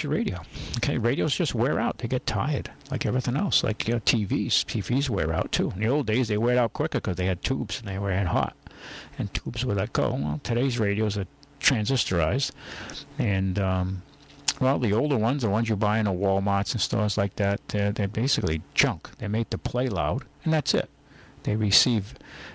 your radio. Okay, radios just wear out. They get tired, like everything else. Like TVs wear out too. In the old days, they wear out quicker because they had tubes and they ran hot, and tubes would let go. Well, today's radios are transistorized, and well, the older ones, the ones you buy in the Walmarts and stores like that, they're basically junk. They're made to play loud, and that's it. They receive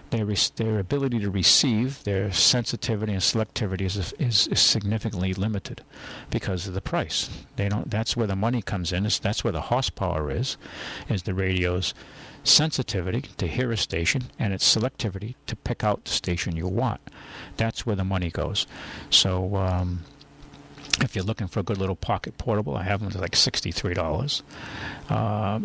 their ability to receive, their sensitivity and selectivity is significantly limited because of the price. That's where the money comes in. That's where the horsepower is the radio's sensitivity to hear a station and its selectivity to pick out the station you want. That's where the money goes. So if you're looking for a good little pocket portable, I have them for like $63.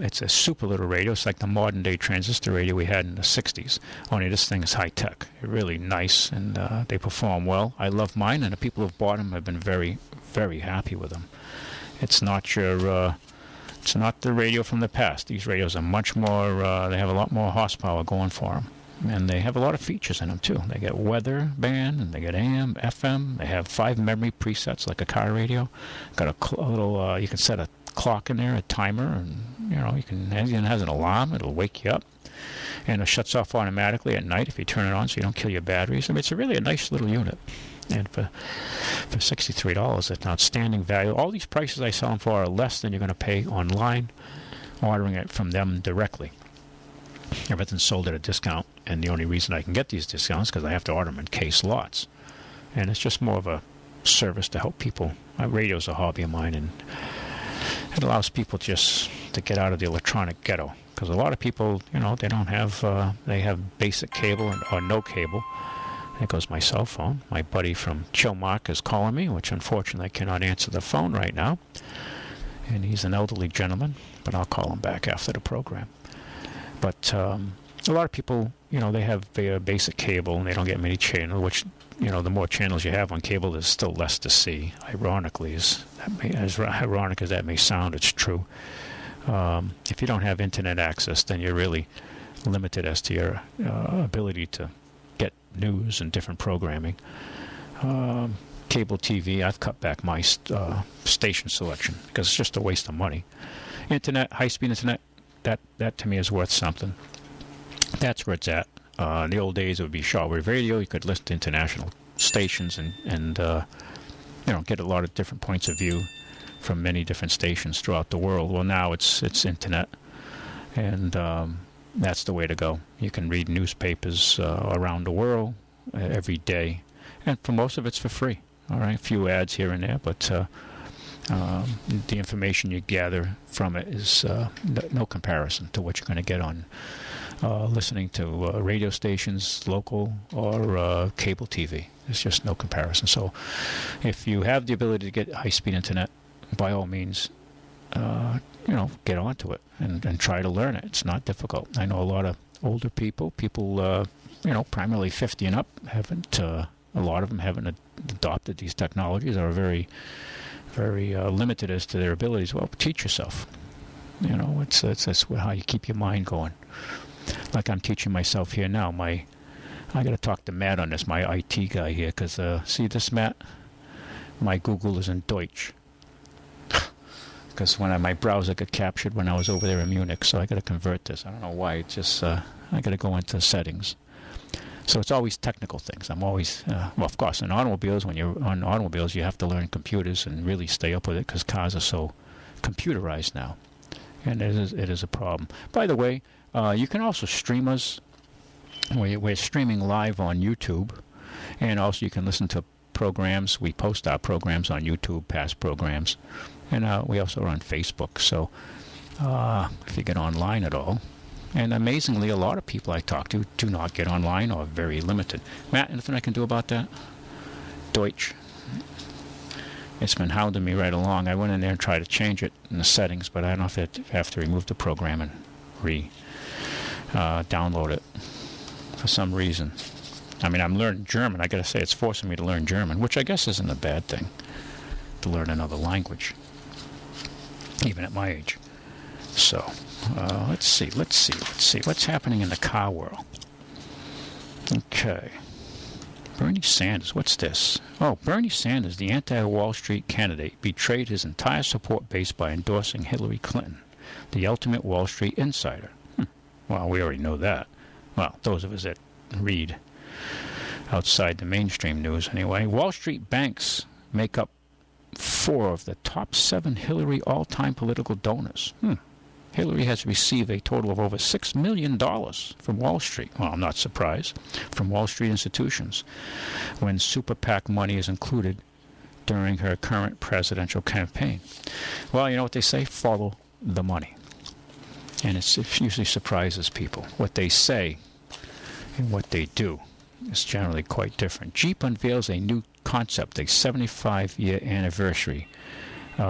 It's a super little radio. It's like the modern day transistor radio we had in the 60s. Only this thing is high tech. They're really nice, and they perform well. I love mine, and the people who've bought them have been very, very happy with them. It's not it's not the radio from the past. These radios are much more, they have a lot more horsepower going for them. And they have a lot of features in them, too. They get weather band, and they get AM, FM. They have 5 memory presets, like a car radio. Got a little, you can set a clock in there, a timer, and, it has an alarm. It'll wake you up. And it shuts off automatically at night if you turn it on so you don't kill your batteries. I mean, it's really a nice little unit. And for $63, it's an outstanding value. All these prices I sell them for are less than you're going to pay online, ordering it from them directly. Everything's sold at a discount, and the only reason I can get these discounts is because I have to order them in case lots. And it's just more of a service to help people. Radio's a hobby of mine, and it allows people just to get out of the electronic ghetto. Because a lot of people, they don't have, they have basic cable or no cable. There goes my cell phone. My buddy from Chilmark is calling me, which unfortunately I cannot answer the phone right now. And he's an elderly gentleman, but I'll call him back after the program. But a lot of people, they have basic cable and they don't get many channels, which, the more channels you have on cable, there's still less to see. Ironically, as ironic as that may sound, it's true. If you don't have internet access, then you're really limited as to your ability to get news and different programming. Cable TV, I've cut back my station selection because it's just a waste of money. Internet, high-speed internet, that to me is worth something. That's where it's at. In the old days, it would be shortwave radio. You could listen to international stations and get a lot of different points of view from many different stations throughout the world. Well, now it's internet, and that's the way to go. You can read newspapers around the world every day, and for most of it's for free. All right, a few ads here and there, but the information you gather from it is no comparison to what you're going to get on listening to radio stations, local or cable TV. There's just no comparison. So if you have the ability to get high-speed internet, by all means, get onto it and try to learn it. It's not difficult. I know a lot of older people, primarily 50 and up, a lot of them haven't adopted these technologies, or are very, very limited as to their abilities. Well, teach yourself. That's how you keep your mind going. Like I'm teaching myself here now. I got to talk to Matt on this, my IT guy here, because see this, Matt? My Google is in Deutsch. Because when my browser got captured when I was over there in Munich, so I got to convert this. I don't know why. It's just I got to go into settings. So it's always technical things. I'm always, of course, in automobiles, when you're on automobiles, you have to learn computers and really stay up with it because cars are so computerized now. And it is a problem. By the way, you can also stream us. We're streaming live on YouTube. And also you can listen to programs. We post our programs on YouTube, past programs. And we also are on Facebook. So if you get online at all. And amazingly, a lot of people I talk to do not get online or are very limited. Matt, anything I can do about that? Deutsch. It's been hounding me right along. I went in there and tried to change it in the settings, but I don't know if I have to remove the program and download it for some reason. I mean, I'm learning German. I got to say, it's forcing me to learn German, which I guess isn't a bad thing, to learn another language, even at my age. So, let's see. What's happening in the car world? Okay. Bernie Sanders, what's this? Oh, Bernie Sanders, the anti-Wall Street candidate, betrayed his entire support base by endorsing Hillary Clinton, the ultimate Wall Street insider. Well, we already know that. Well, those of us that read outside the mainstream news anyway. Wall Street banks make up 4 of the top 7 Hillary all-time political donors. Hillary has received a total of over $6 million from Wall Street. Well, I'm not surprised. From Wall Street institutions, when super PAC money is included during her current presidential campaign. Well, you know what they say? Follow the money. And it usually surprises people. What they say and what they do is generally quite different. Jeep unveils a new concept, a 75-year anniversary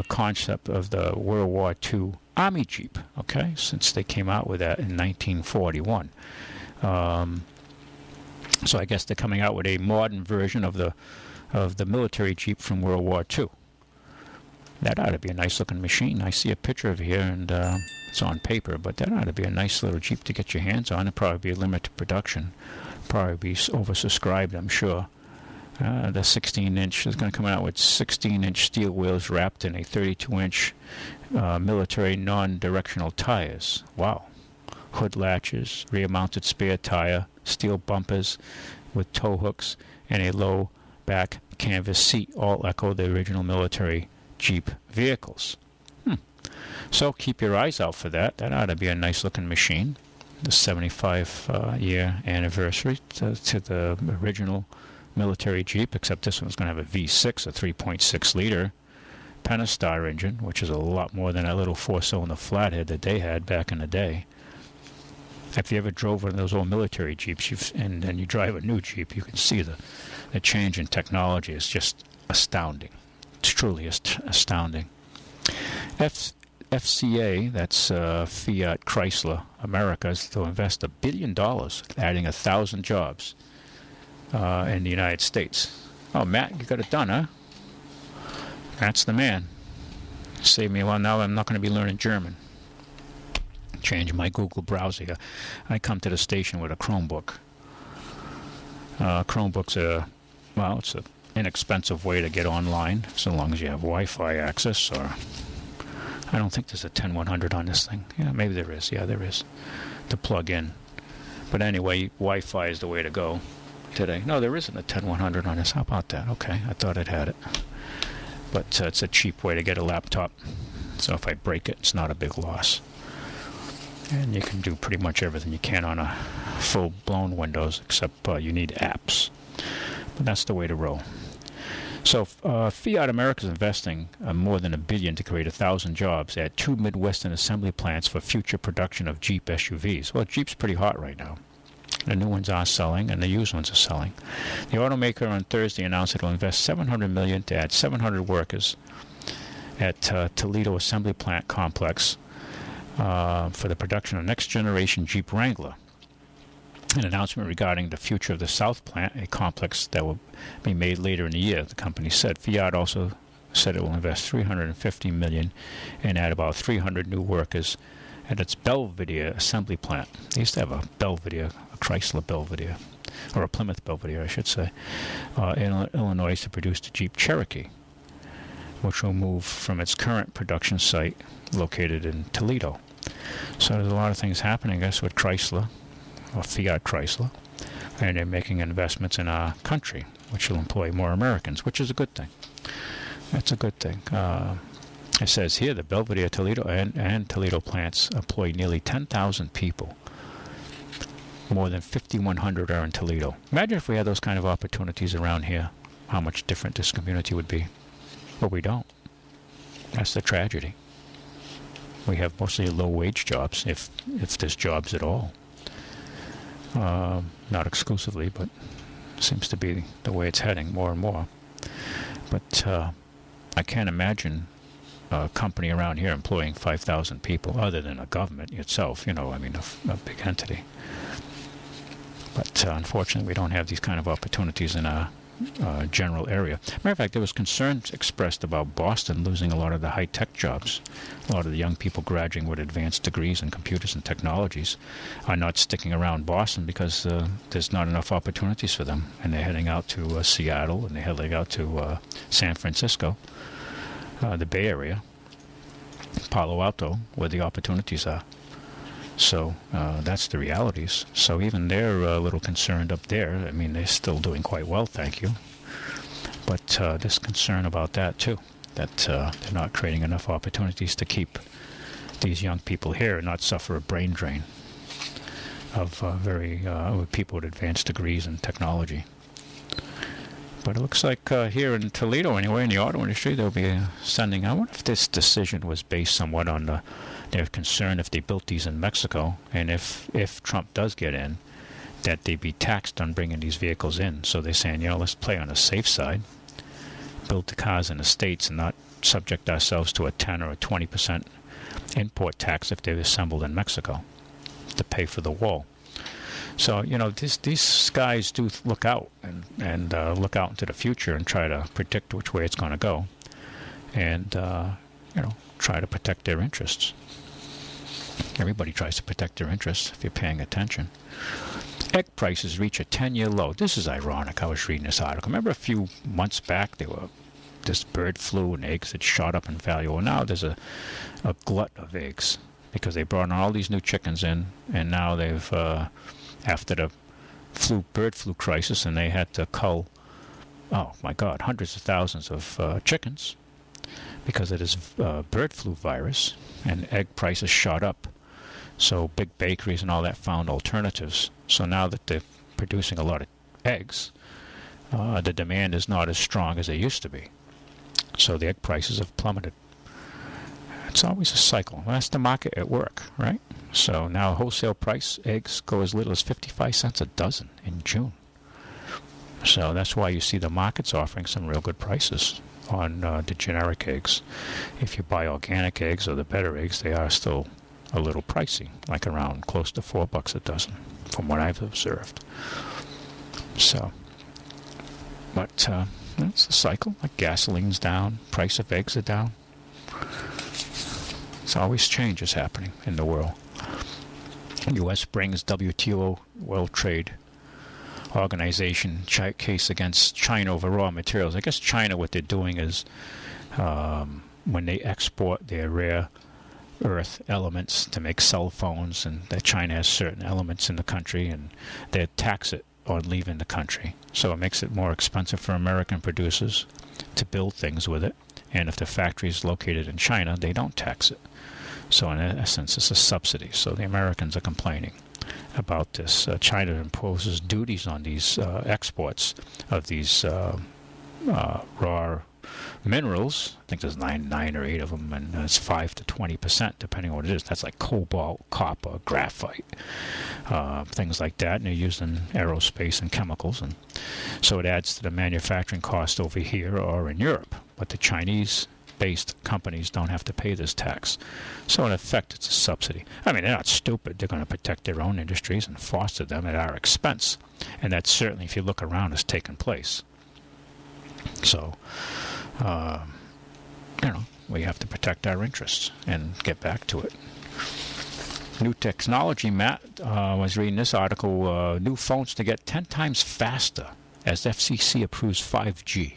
concept of the World War II Army Jeep, okay, since they came out with that in 1941. So I guess they're coming out with a modern version of the military Jeep from World War II. That ought to be a nice-looking machine. I see a picture of it here, and it's on paper, but that ought to be a nice little Jeep to get your hands on. It'd probably be limited production. Probably be oversubscribed, I'm sure. The 16-inch is going to come out with 16-inch steel wheels wrapped in a 32-inch military non-directional tires. Wow. Hood latches, rear-mounted spare tire, steel bumpers with tow hooks, and a low-back canvas seat all echo the original military Jeep vehicles. So keep your eyes out for that. That ought to be a nice-looking machine. The 75-year anniversary to the original military Jeep, except this one's going to have a V6, a 3.6-liter Pentastar engine, which is a lot more than that little four-cylinder flathead that they had back in the day. If you ever drove one of those old military Jeeps and then you drive a new Jeep, you can see the change in technology is just astounding. It's truly astounding. FCA, that's Fiat Chrysler America, is to invest $1 billion, adding 1,000 jobs in the United States. Oh, Matt, you got it done, huh? Matt's the man. Save me. Well, now I'm not going to be learning German. Change my Google browser. I come to the station with a Chromebook. Chromebooks are, well, it's an inexpensive way to get online, so long as you have Wi-Fi access. Or I don't think there's a 10100 on this thing. Yeah, maybe there is. Yeah, there is. To plug in. But anyway, Wi-Fi is the way to go today. No, there isn't a 10100 on this. How about that? Okay, I thought it had it. But it's a cheap way to get a laptop. So if I break it, it's not a big loss. And you can do pretty much everything you can on a full-blown Windows, except you need apps. But that's the way to roll. So Fiat America is investing more than $1 billion to create 1,000 jobs at 2 Midwestern assembly plants for future production of Jeep SUVs. Well, Jeep's pretty hot right now. The new ones are selling, and the used ones are selling. The automaker on Thursday announced it will invest $700 million to add 700 workers at Toledo Assembly Plant Complex for the production of next-generation Jeep Wrangler. An announcement regarding the future of the South Plant, a complex that will be made later in the year, the company said. Fiat also said it will invest $350 million and add about 300 new workers at its Belvidere assembly plant. They used to have a Belvidere, a Chrysler Belvidere, or a Plymouth Belvidere, I should say, in Illinois to produce the Jeep Cherokee, which will move from its current production site located in Toledo. So there's a lot of things happening, I guess, with Chrysler, or Fiat Chrysler, and they're making investments in our country, which will employ more Americans, which is a good thing. That's a good thing. It says here the Belvidere, Toledo, and Toledo plants employ nearly 10,000 people. More than 5,100 are in Toledo. Imagine if we had those kind of opportunities around here, how much different this community would be. But we don't. That's the tragedy. We have mostly low-wage jobs, if there's jobs at all. Not exclusively, but seems to be the way it's heading more and more. But I can't imagine a company around here employing 5,000 people, other than a government itself, I mean, a big entity. But unfortunately, we don't have these kind of opportunities in our general area. Matter of fact, there was concerns expressed about Boston losing a lot of the high-tech jobs. A lot of the young people graduating with advanced degrees in computers and technologies are not sticking around Boston because there's not enough opportunities for them. And they're heading out to Seattle, and they're heading out to San Francisco, the Bay Area, Palo Alto, where the opportunities are. So that's the realities. So even they're a little concerned up there. I mean, they're still doing quite well, thank you. But there's concern about that, too, that they're not creating enough opportunities to keep these young people here and not suffer a brain drain of people with advanced degrees in technology. But it looks like here in Toledo, anyway, in the auto industry, they'll be sending... I wonder if this decision was based somewhat on their concern if they built these in Mexico, and if Trump does get in, that they'd be taxed on bringing these vehicles in. So they're saying, let's play on the safe side, build the cars in the States and not subject ourselves to a 10 or a 20% import tax if they're assembled in Mexico to pay for the wall. So, these guys do look out and look out into the future and try to predict which way it's going to go. and try to protect their interests. Everybody tries to protect their interests if you're paying attention. Egg prices reach a 10-year low. This is ironic. I was reading this article. Remember a few months back, this bird flu and eggs had shot up in value. Well, now there's a glut of eggs because they brought in all these new chickens in, and now they've, after the bird flu crisis, and they had to cull, oh my God, hundreds of thousands of chickens because of this bird flu virus, and egg prices shot up. So big bakeries and all that found alternatives. So now that they're producing a lot of eggs, the demand is not as strong as it used to be. So the egg prices have plummeted. It's always a cycle. Well, that's the market at work, right? So now wholesale price eggs go as little as 55 cents a dozen in June. So that's why you see the markets offering some real good prices on the generic eggs. If you buy organic eggs or the better eggs, they are still a little pricey, like around close to $4 a dozen, from what I've observed. So, but it's a cycle. Like gasoline's down, price of eggs are down. It's always changes happening in the world. U.S. brings WTO, World Trade Organization, case against China over raw materials. I guess China, what they're doing is when they export their rare earth elements to make cell phones, and that China has certain elements in the country, and they tax it on leaving the country. So it makes it more expensive for American producers to build things with it. And if the factory is located in China, they don't tax it. So in essence, it's a subsidy. So the Americans are complaining about this. China imposes duties on these exports of these raw minerals. I think there's nine or eight of them, and it's 5 to 20%, depending on what it is. That's like cobalt, copper, graphite, things like that, and they're used in aerospace and chemicals. And so it adds to the manufacturing cost over here or in Europe. But the Chinese-based companies don't have to pay this tax. So in effect, it's a subsidy. I mean, they're not stupid. They're going to protect their own industries and foster them at our expense. And that certainly, if you look around, has taken place. So, we have to protect our interests and get back to it. New technology, Matt was reading this article, new phones to get 10 times faster as FCC approves 5G.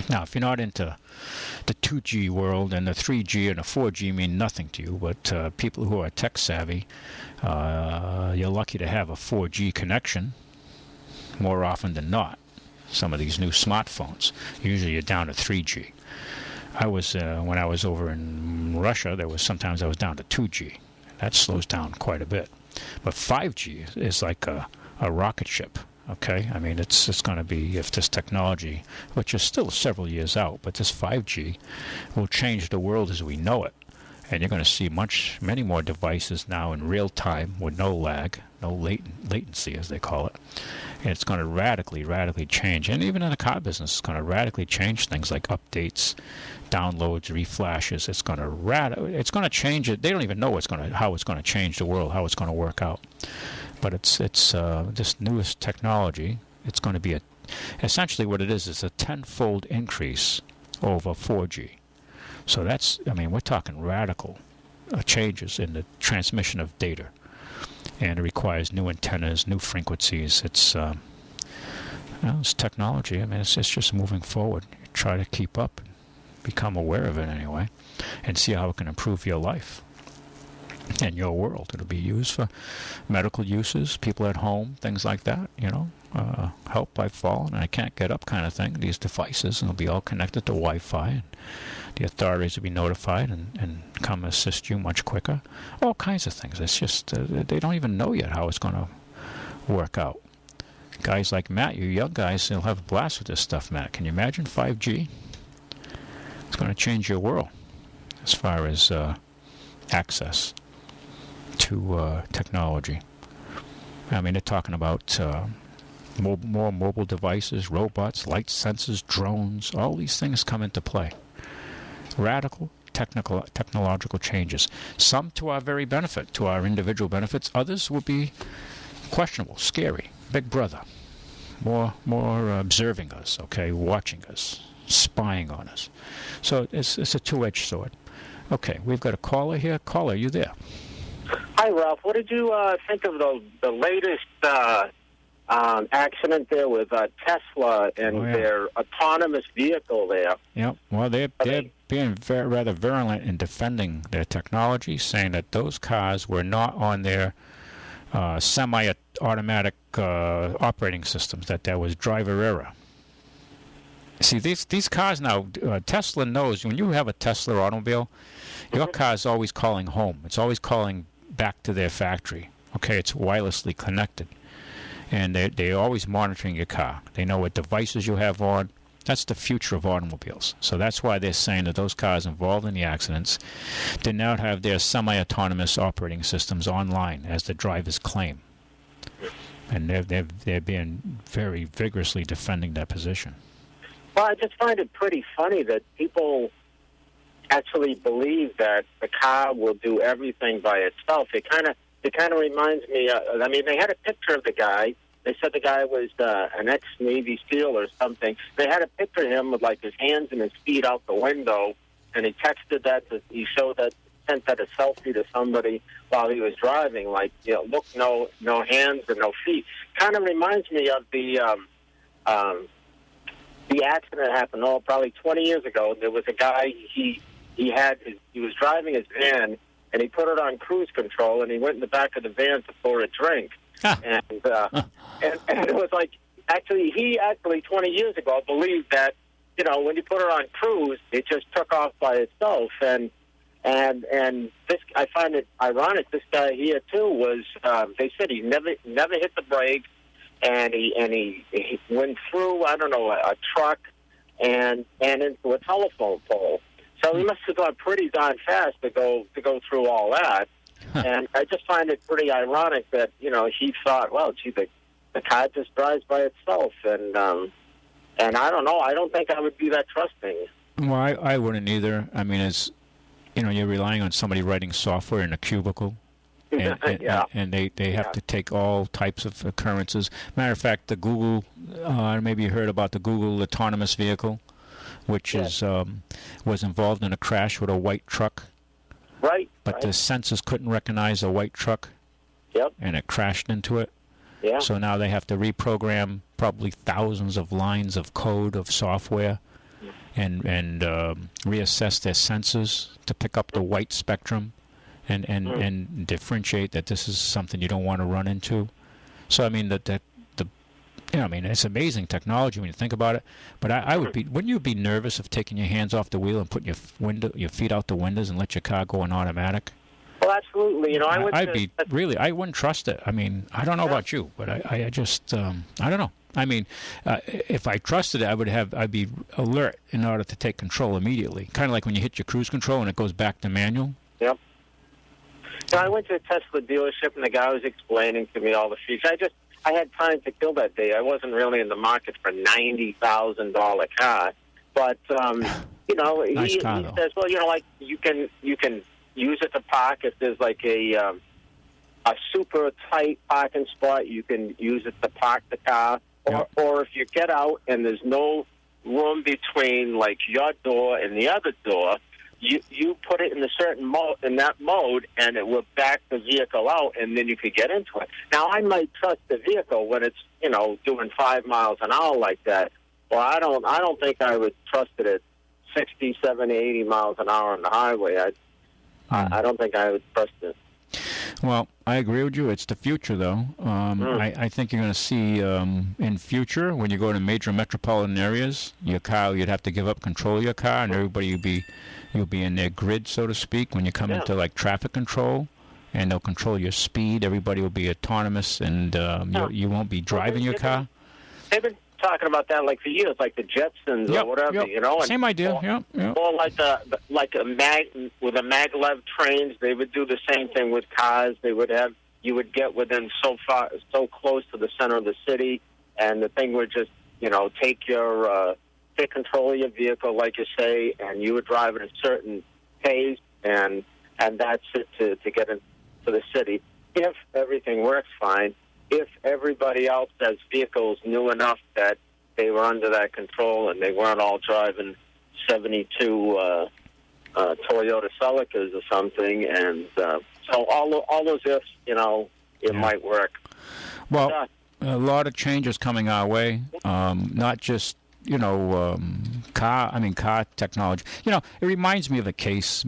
Now, if you're not into the 2G world, and the 3G and the 4G mean nothing to you, but people who are tech savvy, you're lucky to have a 4G connection more often than not. Some of these new smartphones, usually you're down to 3G. I was when I was over in Russia, sometimes I was down to 2G. That slows down quite a bit. But 5G is like a rocket ship. Okay, I mean it's going to be, if this technology, which is still several years out, but this 5G will change the world as we know it, and you're going to see many more devices now in real time with no lag, no latency as they call it, and it's going to radically change. And even in the car business, it's going to radically change things like updates, downloads, reflashes. It's going to change it. They don't even know how it's going to change the world, how it's going to work out. But it's this newest technology. It's going to be essentially what it is a tenfold increase over 4G. So we're talking radical changes in the transmission of data, and it requires new antennas, new frequencies. It's technology. I mean, it's just moving forward. You try to keep up, and become aware of it anyway, and see how it can improve your life and your world. It'll be used for medical uses, people at home, things like that, help, I've fallen and I can't get up kind of thing. These devices, and they'll be all connected to Wi-Fi, and the authorities will be notified and come assist you much quicker. All kinds of things. It's just, they don't even know yet how it's going to work out. Guys like Matt, you young guys, you'll have a blast with this stuff, Matt. Can you imagine 5G? It's going to change your world as far as access to technology. I mean, they're talking about more mobile devices, robots, light sensors, drones. All these things come into play. Radical technological changes. Some to our very benefit, to our individual benefits. Others will be questionable, scary. Big Brother, more observing us, okay, watching us. spying on us. So it's a two-edged sword. Okay, we've got a caller here. Caller, you there? Hi, Ralph. What did you think of the latest accident there with Tesla and their autonomous vehicle there? Yeah, well, they're being rather virulent in defending their technology, saying that those cars were not on their semi-automatic operating systems, that there was driver error. See, these cars now, Tesla knows when you have a Tesla automobile, your car is always calling home. It's always calling back to their factory. Okay, it's wirelessly connected. And they're always monitoring your car. They know what devices you have on. That's the future of automobiles. So that's why they're saying that those cars involved in the accidents did not have their semi-autonomous operating systems online, as the drivers claim. And they're being very vigorously defending that position. Well, I just find it pretty funny that people actually believe that the car will do everything by itself. It kind of reminds me. I mean, they had a picture of the guy. They said the guy was an ex-Navy SEAL or something. They had a picture of him with like his hands and his feet out the window, and he texted that. He sent that a selfie to somebody while he was driving. Like, you know, look, no hands and no feet. Kind of reminds me of the accident that happened, probably 20 years ago. There was a guy, he was driving his van, and he put it on cruise control, and he went in the back of the van to pour a drink. And it was like, he 20 years ago believed that, you know, when you put it on cruise, it just took off by itself. And this, I find it ironic, this guy here, too, was, they said he never hit the brakes. And he went through, I don't know, a truck and into a telephone pole. So he must have gone pretty darn fast to go through all that. And I just find it pretty ironic that, you know, he thought, well, gee, the car just drives by itself. And I don't know. I don't think I would be that trusting. Well, I wouldn't either. I mean, it's, you know, you're relying on somebody writing software in a cubicle. And they have to take all types of occurrences. Matter of fact, the Google, maybe you heard about the Google autonomous vehicle, which was involved in a crash with a white truck. Right. But the sensors couldn't recognize a white truck. Yep. And it crashed into it. Yeah. So now they have to reprogram probably thousands of lines of code of software, and reassess their sensors to pick up the white spectrum. And differentiate that this is something you don't want to run into. So I mean I mean, it's amazing technology when you think about it. But I would be, wouldn't you be nervous of taking your hands off the wheel and putting your feet out the windows and let your car go in automatic? Well, absolutely. You know, I wouldn't trust it. I mean, I don't know about you, but I just I don't know. I mean, if I trusted it, I'd be alert in order to take control immediately. Kind of like when you hit your cruise control and it goes back to manual. Yep. So I went to a Tesla dealership, and the guy was explaining to me all the features. I had time to kill that day. I wasn't really in the market for a $90,000 car, but you know, he says, well, you know, like you can use it to park if there's like a super tight parking spot. You can use it to park the car, or if you get out and there's no room between like your door and the other door. You put it in a certain mode, and it will back the vehicle out, and then you could get into it. Now, I might trust the vehicle when it's, you know, doing 5 miles an hour like that. Well, I don't think I would trust it at 60, 70, 80 miles an hour on the highway. I don't think I would trust it. Well, I agree with you. It's the future, though. I think you're going to see in future, when you go to major metropolitan areas, your car, you'd have to give up control of your car, and everybody you'll be in their grid, so to speak, when you come into like traffic control, and they'll control your speed. Everybody will be autonomous, and you won't be driving your car. They've been talking about that like for years, like the Jetsons or whatever, you know. Same idea, Or like with the maglev trains, they would do the same thing with cars. You would get within so close to the center of the city, and the thing would just, you know, take control of your vehicle, like you say, and you would drive at a certain pace, and that's it to get into the city. If everything works fine, if everybody else has vehicles new enough that they were under that control, and they weren't all driving 72 Toyota Celicas or something. And so all those ifs, it might work. Well, a lot of changes coming our way, not just car technology. It reminds me of a case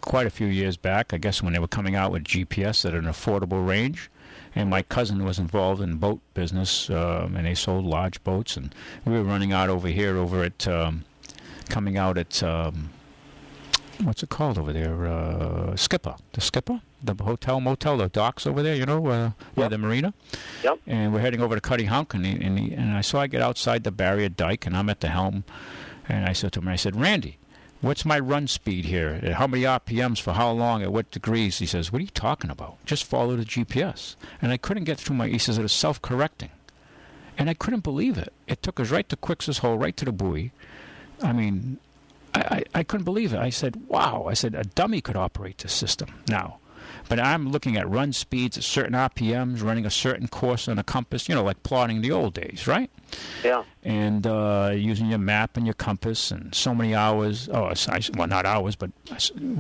quite a few years back, I guess, when they were coming out with GPS at an affordable range. And my cousin was involved in boat business, and they sold large boats. And we were running out over here, coming out at, what's it called over there? Skipper. The Skipper? The hotel, motel, the docks over there, the marina. Yep. And we're heading over to Cutty Hunk, and I get outside the barrier dike, and I'm at the helm, and I said to him, Randy, what's my run speed here? How many RPMs for how long, at what degrees? He says, what are you talking about? Just follow the GPS. And I couldn't get through he says, it was self-correcting. And I couldn't believe it. It took us right to Quix's Hole, right to the buoy. I mean, I couldn't believe it. I said, wow. I said, a dummy could operate this system now. But I'm looking at run speeds at certain RPMs, running a certain course on a compass, like plotting the old days, right? Yeah. And using your map and your compass and so many hours, not hours, but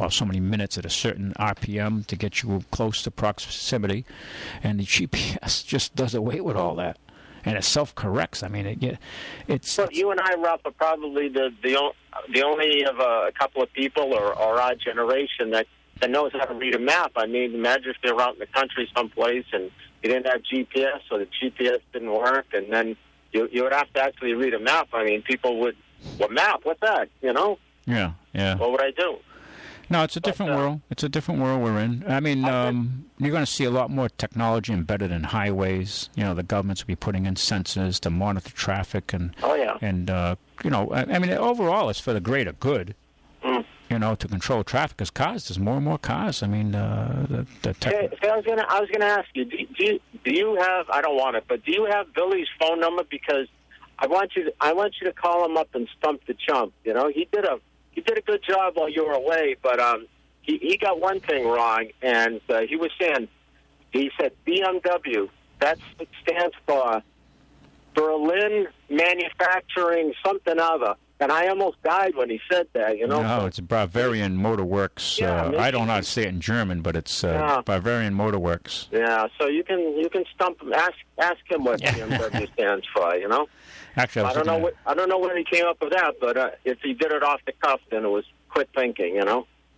so many minutes at a certain RPM to get you close to proximity. And the GPS just does away with all that. And it self-corrects. I mean, it's... Well, you and I, Ralph, are probably the only of a couple of people or our generation that knows how to read a map. I mean, imagine if you're out in the country someplace and you didn't have GPS or the GPS didn't work, and then you would have to actually read a map. I mean, people would, what map? What's that? Yeah. What would I do? No, it's a different world. It's a different world we're in. I mean, you're going to see a lot more technology embedded in highways. The governments will be putting in sensors to monitor traffic, and overall, it's for the greater good. To control traffic, because there's more and more cars. I mean, the tech. I was gonna ask you, do you have? I don't want it, but do you have Billy's phone number? Because I want you to call him up and stump the chump. He did a good job while you were away, but he got one thing wrong, and he said BMW. That stands for Berlin Manufacturing something other. And I almost died when he said that, No, it's Bavarian Motorworks. I don't know how to say it in German, but it's Bavarian Motorworks. Yeah, so you can stump him. Ask him what BMW stands for. Actually, I don't know when he came up with that, but if he did it off the cuff, then it was quick thinking.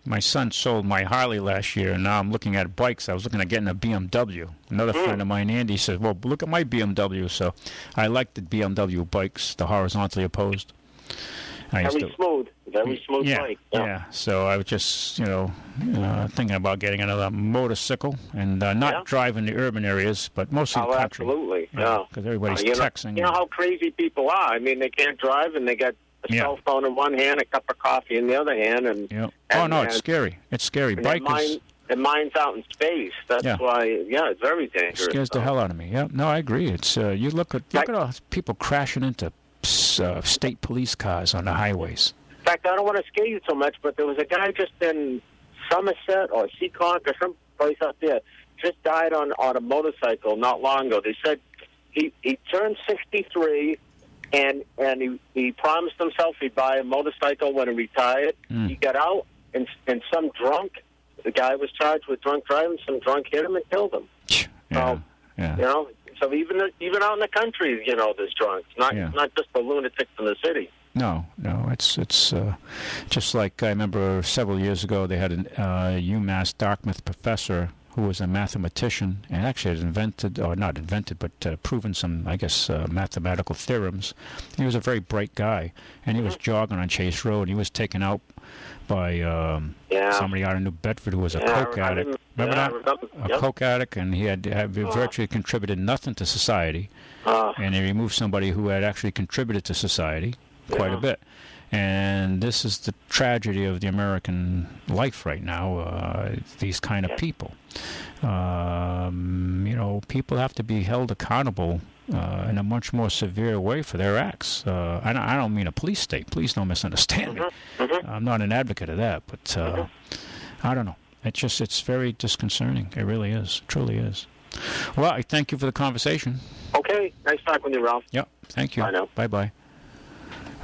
My son sold my Harley last year, and now I'm looking at bikes. I was looking at getting a BMW. Another friend of mine, Andy, said, well, look at my BMW. So I like the BMW bikes, the horizontally opposed. Very smooth bike. Yeah. So I was just, thinking about getting another motorcycle and not driving the urban areas, but mostly the country. Absolutely. Yeah. Because everybody's texting. You know how crazy people are. I mean, they can't drive, and they got a cell phone in one hand, a cup of coffee in the other hand, and it's scary. It's scary. Bikers. And mine's out in space. That's why, it's very dangerous. It scares the hell out of me. Yeah. No, I agree. It's you look at all people crashing into state police cars on the highways. In fact, I don't want to scare you so much, but there was a guy just in Somerset or Seekonk or some place out there, just died on a motorcycle not long ago. They said he turned 63, and he promised himself he'd buy a motorcycle when he retired. He got out, and some drunk, the guy was charged with drunk driving, some drunk hit him and killed him. So even out in the country, there's drunks, not just the lunatics in the city. No, it's just like I remember several years ago they had a UMass Dartmouth professor who was a mathematician and actually had proven some, I guess, mathematical theorems. He was a very bright guy, and he was jogging on Chase Road. He was taken out by somebody out of New Bedford who was a coke addict. Remember that? A coke addict, and he had virtually contributed nothing to society, and they removed somebody who had actually contributed to society quite a bit. And this is the tragedy of the American life right now, these kind of people. People have to be held accountable in a much more severe way for their acts. I don't mean a police state. Please don't misunderstand me. I'm not an advocate of that, but I don't know. It's very disconcerting. It really is. It truly is. Well, I thank you for the conversation. Okay. Nice talking with you, Ralph. Yep. Thank you. Bye now. Bye-bye.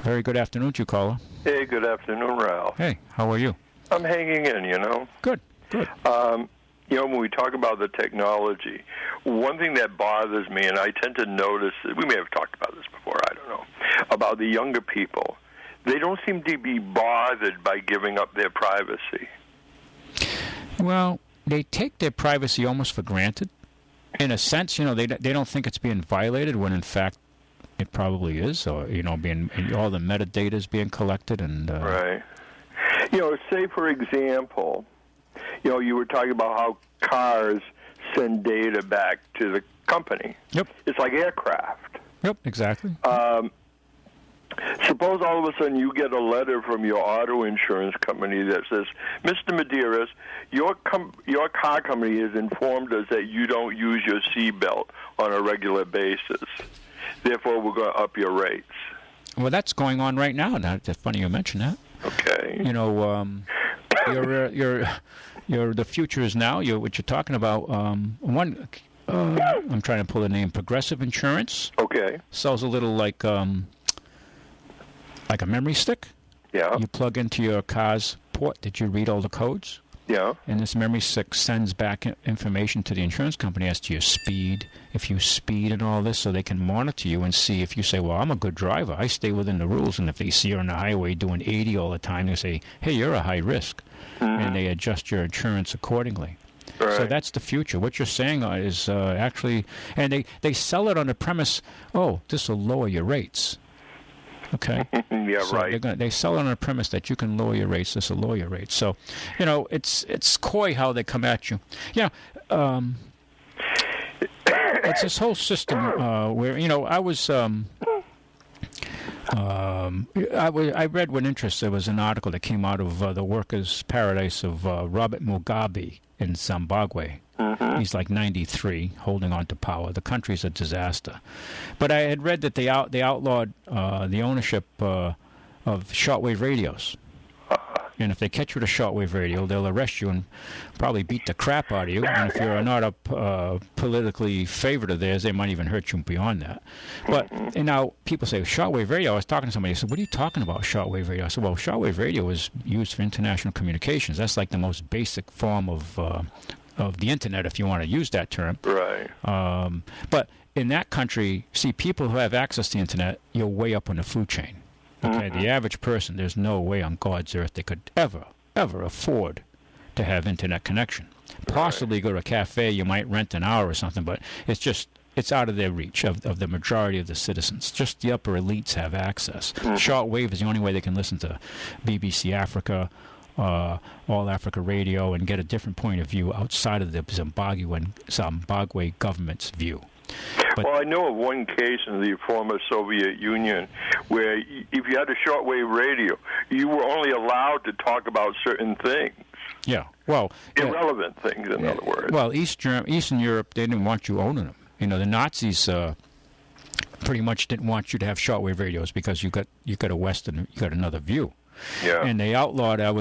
Very good afternoon to you, caller. Hey, good afternoon, Ralph. Hey, how are you? I'm hanging in, Good. When we talk about the technology, one thing that bothers me, and I tend to notice, we may have talked about this before, I don't know, about the younger people. They don't seem to be bothered by giving up their privacy. Well, they take their privacy almost for granted. In a sense, they don't think it's being violated when, in fact, it probably is, or, being all the metadata is being collected. And Right. Say, for example, you were talking about how cars send data back to the company. Yep. It's like aircraft. Yep, exactly. Suppose all of a sudden you get a letter from your auto insurance company that says, Mr. Medeiros, your car company has informed us that you don't use your seatbelt on a regular basis. Therefore, we're going to up your rates. Well, that's going on right now. Now, it's funny you mention that. Okay. The future is now. What you're talking about. I'm trying to pull the name. Progressive Insurance. Okay. Sells a little like a memory stick. Yeah. You plug into your car's port. Did you read all the codes? Yeah. And this memory stick sends back information to the insurance company as to your speed, if you speed and all this, so they can monitor you and see if you say, well, I'm a good driver. I stay within the rules. And if they see you on the highway doing 80 all the time, they say, hey, you're a high risk. Mm-hmm. And they adjust your insurance accordingly. Right. So that's the future. What you're saying is actually, and they sell it on the premise, oh, this will lower your rates. Okay. Yeah, so right. They sell it on the premise that you can lower your rates. This will lower your rates. So, it's coy how they come at you. Yeah. It's this whole system where I was. I read with interest. There was an article that came out of the workers' paradise of Robert Mugabe in Zimbabwe. Mm-hmm. He's like 93, holding on to power. The country's a disaster. But I had read that they outlawed the ownership of shortwave radios. And if they catch you with a shortwave radio, they'll arrest you and probably beat the crap out of you. And if you're not a politically favorite of theirs, they might even hurt you beyond that. But and now people say, shortwave radio. I was talking to somebody. I said, what are you talking about, shortwave radio? I said, well, shortwave radio is used for international communications. That's like the most basic form of the Internet, if you want to use that term. Right. But in that country, see, people who have access to the Internet, you're way up on the food chain. Okay, the average person, there's no way on God's earth they could ever afford to have Internet connection. Possibly go to a cafe, you might rent an hour or something, but it's out of their reach of the majority of the citizens. Just the upper elites have access. Shortwave is the only way they can listen to BBC Africa, All Africa Radio, and get a different point of view outside of the Zimbabwe government's view. But, well, I know of one case in the former Soviet Union where if you had a shortwave radio, you were only allowed to talk about certain things. Yeah, well... irrelevant things, in other words. Well, Eastern Europe, they didn't want you owning them. The Nazis pretty much didn't want you to have shortwave radios because you got you got another view. Yeah. And they outlawed, I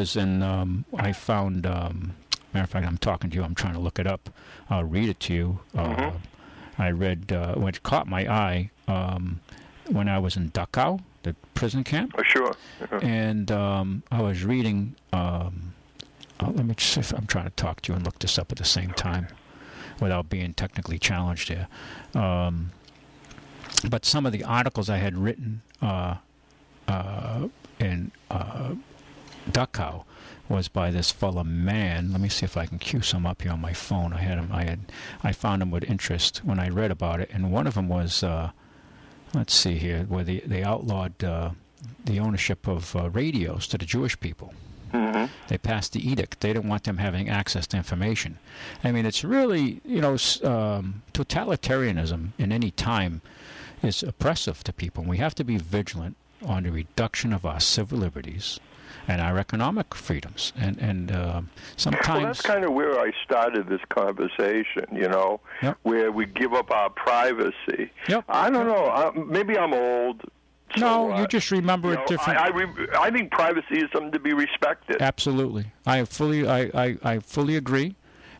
found, matter of fact, I'm talking to you, I'm trying to look it up. I'll read it to you. I read what caught my eye when I was in Dachau, the prison camp. Oh, sure. And I was reading. Let me see if I'm trying to talk to you and look this up at the same time, without being technically challenged here. But some of the articles I had written in Dachau was by this fella Man. Let me see if I can cue some up here on my phone. I found him with interest when I read about it, and one of them was, let's see here, where they outlawed the ownership of radios to the Jewish people. Mm-hmm. They passed the edict. They didn't want them having access to information. I mean, it's really, totalitarianism in any time is oppressive to people. We have to be vigilant on the reduction of our civil liberties and our economic freedoms. And sometimes... Well, that's kind of where I started this conversation, Yep. where we give up our privacy. Yep. I don't know. Maybe I'm old. No, you just remember it different. I think privacy is something to be respected. Absolutely. I fully agree.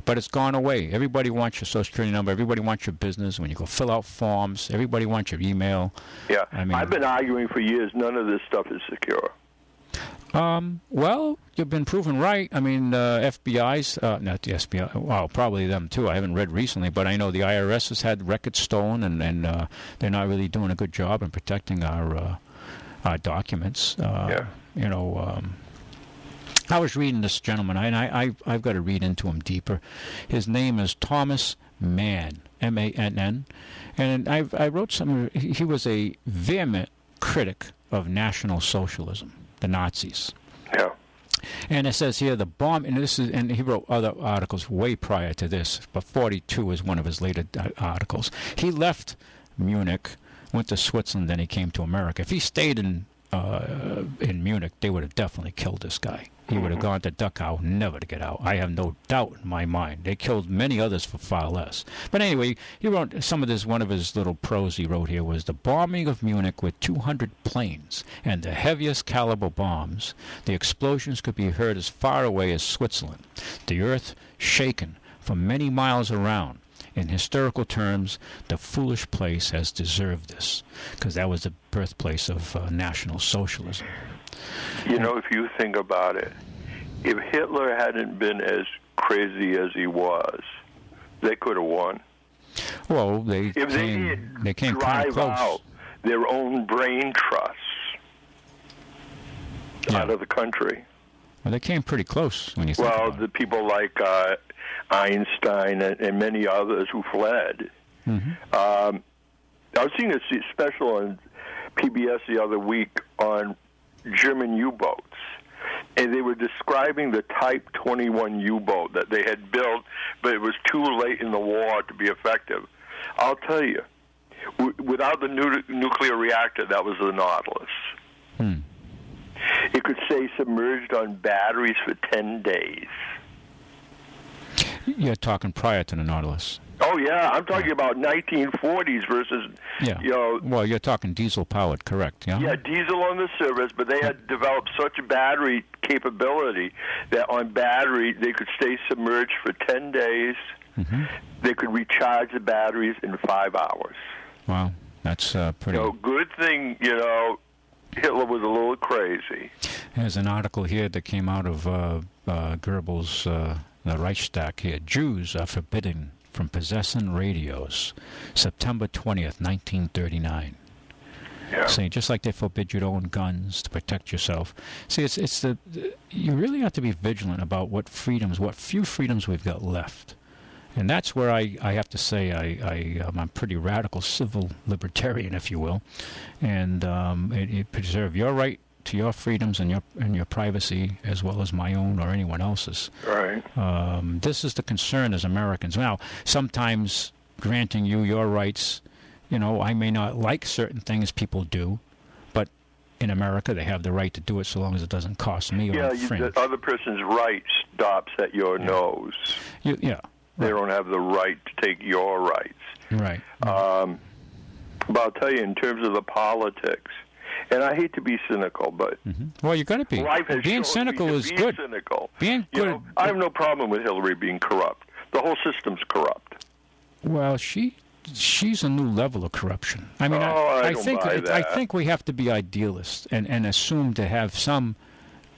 but it's gone away. Everybody wants your Social Security number. Everybody wants your business. When you go fill out forms, everybody wants your email. Yeah, I mean, I've been arguing for years. None of this stuff is secure. Well, you've been proven right. I mean, FBI's, not the FBI, well, probably them too. I haven't read recently, but I know the IRS has had records stolen, and they're not really doing a good job in protecting our documents. You know, I was reading this gentleman, and I've got to read into him deeper. His name is Thomas Mann, M-A-N-N, and I wrote something. He was a vehement critic of National Socialism, the Nazis. Yeah. And it says here the bomb, and he wrote other articles way prior to this, but 42 is one of his later articles. He left Munich, went to Switzerland, then he came to America. If he stayed in Munich, they would have definitely killed this guy. He would have gone to Dachau, never to get out. I have no doubt in my mind. They killed many others for far less. But anyway, he wrote some of this. One of his little prose he wrote here was the bombing of Munich with 200 planes and the heaviest caliber bombs. The explosions could be heard as far away as Switzerland. The earth shaken for many miles around. In historical terms, the foolish place has deserved this, because that was the birthplace of National Socialism. You know, if you think about it, if Hitler hadn't been as crazy as he was, they could have won. Well, they came kind of close. Out their own brain trusts out of the country. Well, they came pretty close when you think about it. Well, the people like Einstein and many others who fled. Mm-hmm. I was seeing a special on PBS the other week on German U-boats, and they were describing the Type 21 U-boat that they had built, but it was too late in the war to be effective. I'll tell you, without the nuclear reactor, that was the Nautilus. It could stay submerged on batteries for 10 days. You're talking prior to the Nautilus. Oh, yeah. I'm talking about 1940s versus, you know... Well, you're talking diesel-powered, correct, yeah? Yeah, diesel on the surface, but they had developed such battery capability that on battery they could stay submerged for 10 days. Mm-hmm. They could recharge the batteries in 5 hours. Wow, that's pretty... So, good thing, you know, Hitler was a little crazy. There's an article here that came out of Goebbels' the Reichstag here. Jews are forbidden from possessing radios. September 20th, 1939. Yeah. Saying just like they forbid you to own guns to protect yourself. See, it's you really have to be vigilant about what few freedoms we've got left. And that's where I have to say I'm a pretty radical civil libertarian, if you will, and it preserve your right to your freedoms and your privacy as well as my own or anyone else's. Right. This is the concern as Americans. Now, sometimes granting you your rights, you know, I may not like certain things people do, but in America they have the right to do it so long as it doesn't cost me or infringe. The other person's right stops at your nose. They don't have the right to take your rights. Right. But I'll tell you, in terms of the politics, and I hate to be cynical, but well, you got to be. Being cynical is good. Cynical. Being good. You know, I have no problem with Hillary being corrupt. The whole system's corrupt. Well, she's a new level of corruption. I mean, I think we have to be idealists and assume to have some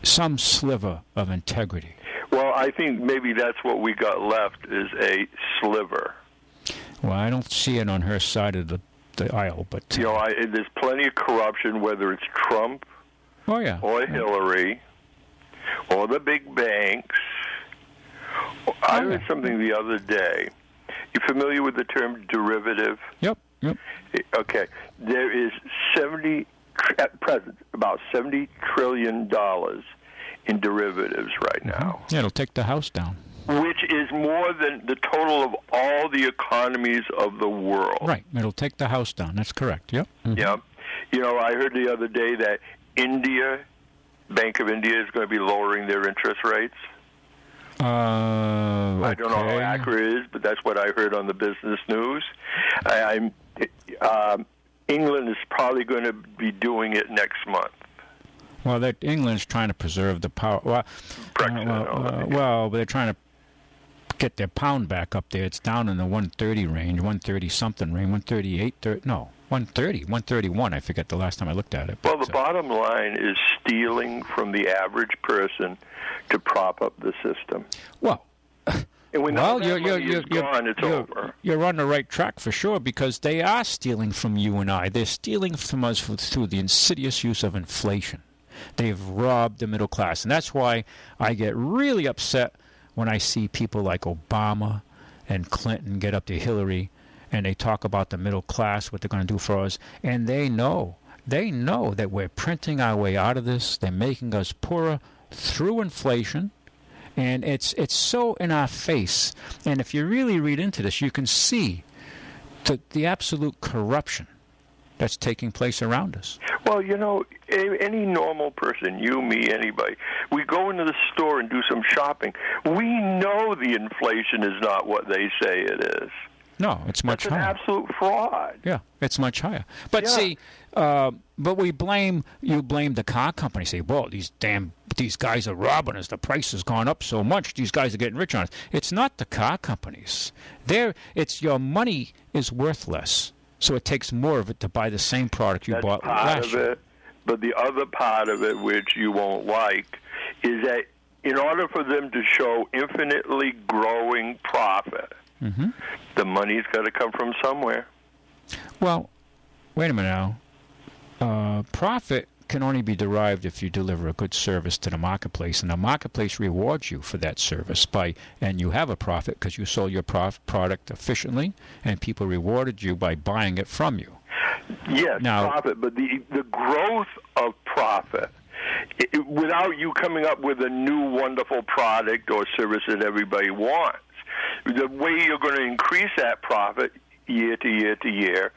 sliver of integrity. Well, I think maybe that's what we got left is a sliver. Well, I don't see it on her side of the aisle, but you know, there's plenty of corruption, whether it's Trump, or Hillary, or the big banks. I heard something the other day. You familiar with the term derivative? Yep. Okay. There is at present about $70 trillion in derivatives right now. Yeah, it'll take the house down. Which is more than the total of all the economies of the world. Right. It'll take the house down. That's correct. Yep. Yep. You know, I heard the other day that Bank of India is going to be lowering their interest rates. I don't know how accurate it is, but that's what I heard on the business news. England is probably going to be doing it next month. Well, England's trying to preserve the power. Well, Brexit. but they're trying to get their pound back up there. It's down in the 130 range, 130-something range, 138, no, 130, 131. I forget the last time I looked at it. Well, the bottom line is stealing from the average person to prop up the system. Well, and when well, you're gone, it's over. You're on the right track for sure, because they are stealing from you and I. They're stealing from us through the insidious use of inflation. They've robbed the middle class. And that's why I get really upset when I see people like Obama and Clinton get up to Hillary, and they talk about the middle class, what they're going to do for us. And they know that we're printing our way out of this. They're making us poorer through inflation. And it's so in our face. And if you really read into this, you can see the absolute corruption that's taking place around us. Well, you know, any normal person, you, me, anybody, we go into the store and do some shopping. We know the inflation is not what they say it is. No, it's much higher. That's an absolute fraud. Yeah, it's much higher. But see, but you blame the car company. Say, well, these guys are robbing us. The price has gone up so much. These guys are getting rich on us. It's not the car companies. It's your money is worth less, so it takes more of it to buy the same product you bought last year. But the other part of it, which you won't like, is that in order for them to show infinitely growing profit, the money's got to come from somewhere. Well, wait a minute now. Profit can only be derived if you deliver a good service to the marketplace, and the marketplace rewards you for that service and you have a profit because you sold your product efficiently, and people rewarded you by buying it from you. Yes, profit, but the growth of profit, without you coming up with a new wonderful product or service that everybody wants, the way you're going to increase that profit year to year to year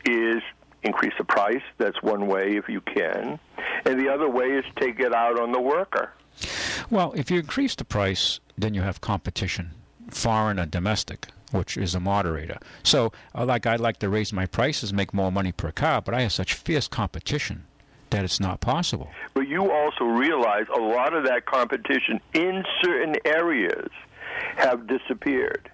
is increase the price. That's one way if you can. And the other way is take it out on the worker. Well, if you increase the price, then you have competition, foreign and domestic, which is a moderator. So I'd like to raise my prices, make more money per car, but I have such fierce competition that it's not possible. But you also realize a lot of that competition in certain areas have disappeared.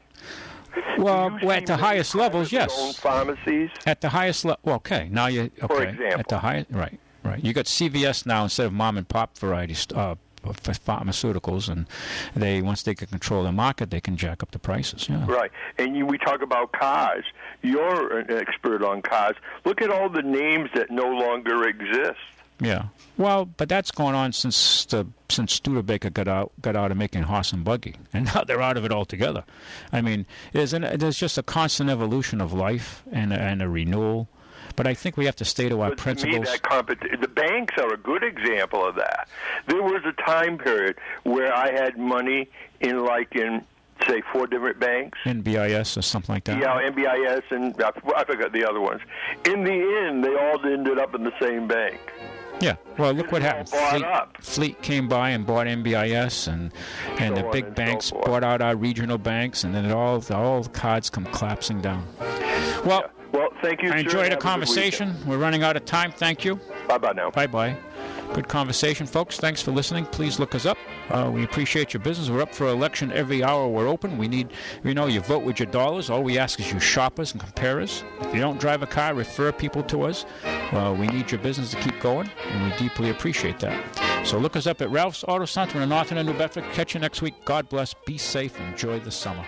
Well, at the highest levels, yes. Own pharmacies. At the highest level, well, okay. Now you For example. At the highest, right. You got CVS now instead of mom and pop variety pharmaceuticals, and once they can control the market, they can jack up the prices. Yeah. Right, and we talk about cars. You're an expert on cars. Look at all the names that no longer exist. Yeah. Well, but that's going on since Studebaker got out of making horse and buggy, and now they're out of it altogether. I mean, there's just a constant evolution of life and a renewal. But I think we have to stay to our principles. To me, the banks are a good example of that. There was a time period where I had money in say, 4 different banks. NBIS or something like that. Yeah, NBIS, and I forgot the other ones. In the end, they all ended up in the same bank. Yeah, well, look what happened. Fleet came by and bought NBIS, and the big banks bought out our regional banks, and then all the cards come collapsing down. Well, thank you, I enjoyed the conversation. We're running out of time. Thank you. Bye-bye now. Bye-bye. Good conversation, folks. Thanks for listening. Please look us up. We appreciate your business. We're up for election every hour we're open. We need, you vote with your dollars. All we ask is you shop us and compare us. If you don't drive a car, refer people to us. We need your business to keep going, and we deeply appreciate that. So look us up at Ralph's Auto Center in North End, New Bedford. Catch you next week. God bless. Be safe. Enjoy the summer.